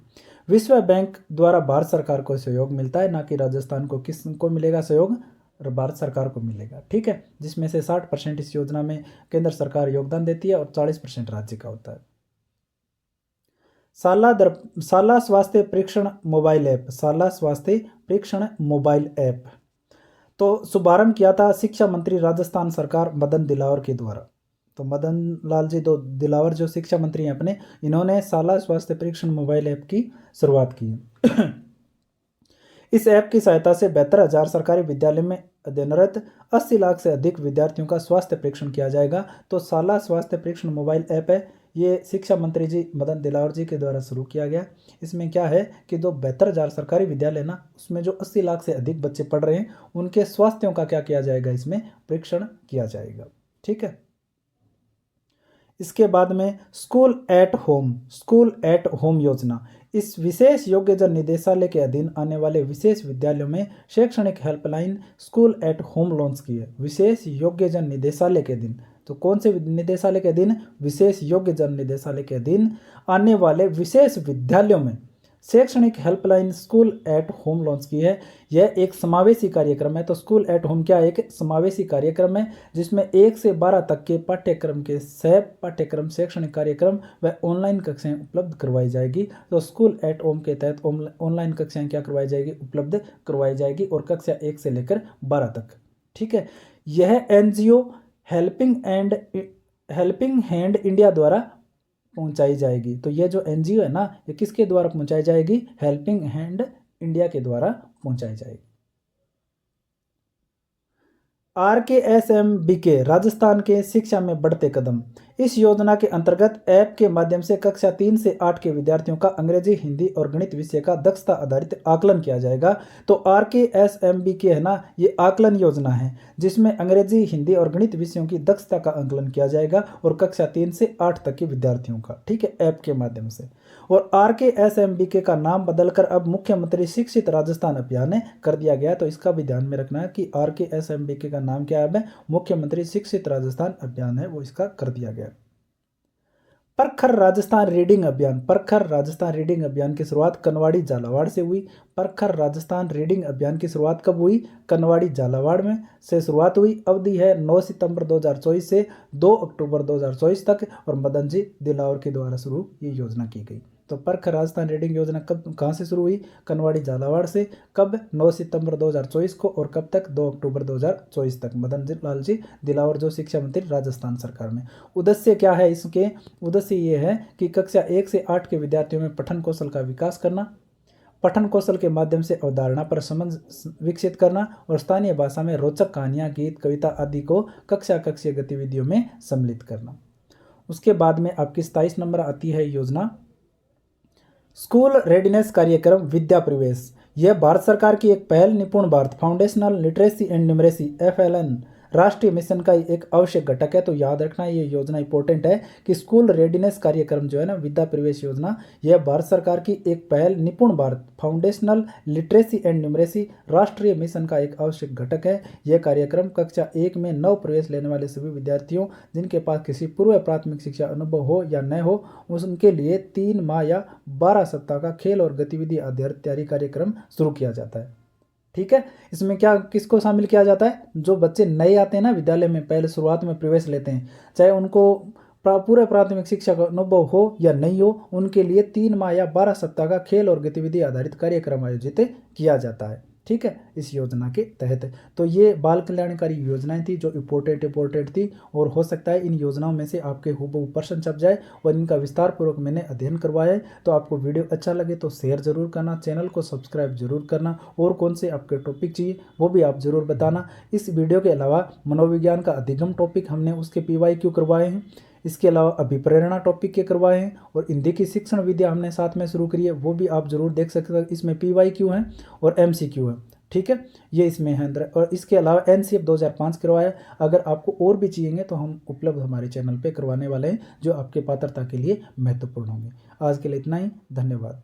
विश्व बैंक द्वारा भारत सरकार को सहयोग मिलता है, ना कि राजस्थान को। किसको मिलेगा सहयोग, भारत सरकार को मिलेगा, ठीक है, जिसमें से 60% इस योजना में केंद्र सरकार योगदान देती है और 40% राज्य का होता है। शाला स्वास्थ्य परीक्षण मोबाइल ऐप, शाला स्वास्थ्य परीक्षण मोबाइल ऐप तो शुभारंभ किया था शिक्षा मंत्री राजस्थान सरकार मदन दिलावर के द्वारा। तो मदन लाल जी दिलावर जो शिक्षा मंत्री हैं अपने, इन्होंने शाला स्वास्थ्य परीक्षण मोबाइल ऐप की शुरुआत की है। इस ऐप की सहायता से 72,000 सरकारी विद्यालय में अध्ययनरत 80 लाख से अधिक विद्यार्थियों का स्वास्थ्य परीक्षण किया जाएगा। तो शाला स्वास्थ्य परीक्षण मोबाइल ऐप है, ये शिक्षा मंत्री जी मदन दिलावर जी के द्वारा शुरू किया गया। इसमें क्या है कि जो 72,000 सरकारी विद्यालय ना, उसमें जो 80 लाख से अधिक बच्चे पढ़ रहे हैं उनके स्वास्थ्यों का क्या किया जाएगा, इसमें परीक्षण किया जाएगा, ठीक है। इसके बाद में स्कूल एट होम योजना, इस विशेष योग्यजन निदेशालय के अधीन आने वाले विशेष विद्यालयों में शैक्षणिक helpline school at home launch की है। विशेष योग्यजन निदेशालय के अधीन, तो कौन से निदेशालय के अधीन, विशेष योग्यजन निदेशालय के अधीन आने वाले विशेष विद्यालयों में शैक्षणिक helpline school at home launch की है। यह एक समावेशी कार्यक्रम है। तो स्कूल एट होम क्या, एक समावेशी कार्यक्रम है जिसमें 1 से 12 तक के पाठ्यक्रम के सह पाठ्यक्रम शैक्षणिक कार्यक्रम व ऑनलाइन कक्षाएं उपलब्ध करवाई जाएगी। तो स्कूल एट होम के तहत ऑनलाइन कक्षाएं क्या करवाई जाएगी, उपलब्ध करवाई जाएगी, और कक्षा 1 से लेकर 12 तक, ठीक है। यह NGO हेल्पिंग हैंड इंडिया द्वारा पहुंचाई जाएगी। तो ये जो NGO है ना, ये किसके द्वारा पहुंचाई जाएगी, हेल्पिंग हैंड इंडिया के द्वारा पहुंचाई जाएगी। RKSMBK राजस्थान के शिक्षा में बढ़ते कदम, इस योजना के अंतर्गत ऐप के माध्यम से कक्षा 3 से 8 के विद्यार्थियों का अंग्रेजी, हिंदी और गणित विषय का दक्षता आधारित आकलन किया जाएगा। तो RKSMBK है ना, ये आकलन योजना है जिसमें अंग्रेजी, हिंदी और गणित विषयों की दक्षता का आकलन किया जाएगा और कक्षा 3 से 8 तक के विद्यार्थियों का, ठीक है, ऐप के माध्यम से। और RKSMBK का नाम बदलकर अब मुख्यमंत्री शिक्षित राजस्थान अभियान कर दिया गया। तो इसका भी ध्यान में रखना है कि RKSMBK का नाम क्या है, मुख्यमंत्री शिक्षित राजस्थान अभियान है, वो इसका कर दिया गया। परखर राजस्थान रीडिंग अभियान, परखर राजस्थान रीडिंग अभियान की शुरुआत कनवाड़ी झालावाड़ से हुई। परखर राजस्थान रीडिंग अभियान की शुरुआत कब हुई, कनवाड़ी झालावाड़ में से शुरुआत हुई। अवधि है 9 सितंबर 2024 से 2 अक्टूबर 2024 तक और मदन जी दिलावर के द्वारा शुरू ये योजना की गई। तो परखर राजस्थान रीडिंग योजना कहाँ से शुरू हुई, कनवाड़ी झालावाड़ से। कब, 9 सितंबर 2024 को, और कब तक, 2 अक्टूबर 2024 तक। मदन लाल जी दिलावर जो शिक्षा मंत्री राजस्थान सरकार में। उद्देश्य क्या है इसके, उद्देश्य ये है कि कक्षा 1 से 8 के विद्यार्थियों में पठन कौशल का विकास करना, पठन कौशल के माध्यम से अवधारणा पर समझ विकसित करना और स्थानीय भाषा में रोचक कहानियाँ, गीत, कविता आदि को कक्षीय गतिविधियों में सम्मिलित करना। उसके बाद में आपकी 27 नंबर आती है योजना स्कूल रेडीनेस कार्यक्रम विद्या प्रवेश। यह भारत सरकार की एक पहल निपुण Bharat foundational literacy and numeracy FLN राष्ट्रीय मिशन का एक आवश्यक घटक है। तो याद रखना ये योजना इंपॉर्टेंट है कि स्कूल रेडीनेस कार्यक्रम जो है ना, विद्या प्रवेश योजना, यह भारत सरकार की एक पहल निपुण Bharat foundational literacy and numeracy राष्ट्रीय मिशन का एक आवश्यक घटक है। यह कार्यक्रम कक्षा 1 में नव प्रवेश लेने वाले सभी विद्यार्थियों जिनके पास किसी पूर्व प्राथमिक शिक्षा अनुभव हो या न हो, उनके लिए 3 माह या 12 सप्ताह का खेल और गतिविधि आधारित तैयारी कार्यक्रम शुरू किया जाता है। ठीक है, इसमें क्या किसको शामिल किया जाता है? जो बच्चे नए आते हैं ना विद्यालय में, पहले शुरुआत में प्रवेश लेते हैं, चाहे उनको पूरे प्राथमिक शिक्षा का अनुभव हो या नहीं हो, उनके लिए 3 माह या 12 सप्ताह का खेल और गतिविधि आधारित कार्यक्रम आयोजित किया जाता है। ठीक है, इस योजना के तहत। तो ये बाल कल्याणकारी योजनाएं थी जो इम्पोर्टेंट थी, और हो सकता है इन योजनाओं में से आपके हूबहू प्रश्न छप जाए, और इनका विस्तार पूर्वक मैंने अध्ययन करवाया है। तो आपको वीडियो अच्छा लगे तो शेयर जरूर करना, चैनल को सब्सक्राइब जरूर करना, और कौन से आपके टॉपिक चाहिए वो भी आप जरूर बताना। इस वीडियो के अलावा मनोविज्ञान का अधिगम टॉपिक हमने उसके PYQ करवाए हैं, इसके अलावा अभिप्रेरणा टॉपिक के करवाए हैं, और हिंदी की शिक्षण विद्या हमने साथ में शुरू करी है, वो भी आप जरूर देख सकते हैं। इसमें PYQ है और MCQ है। ठीक है, ये इसमें है अंदर, और इसके अलावा NCF 2005 करवाया है। अगर आपको और भी चाहिए तो हम उपलब्ध हमारे चैनल पे करवाने वाले हैं, जो आपके पात्रता के लिए महत्वपूर्ण होंगे। आज के लिए इतना ही, धन्यवाद।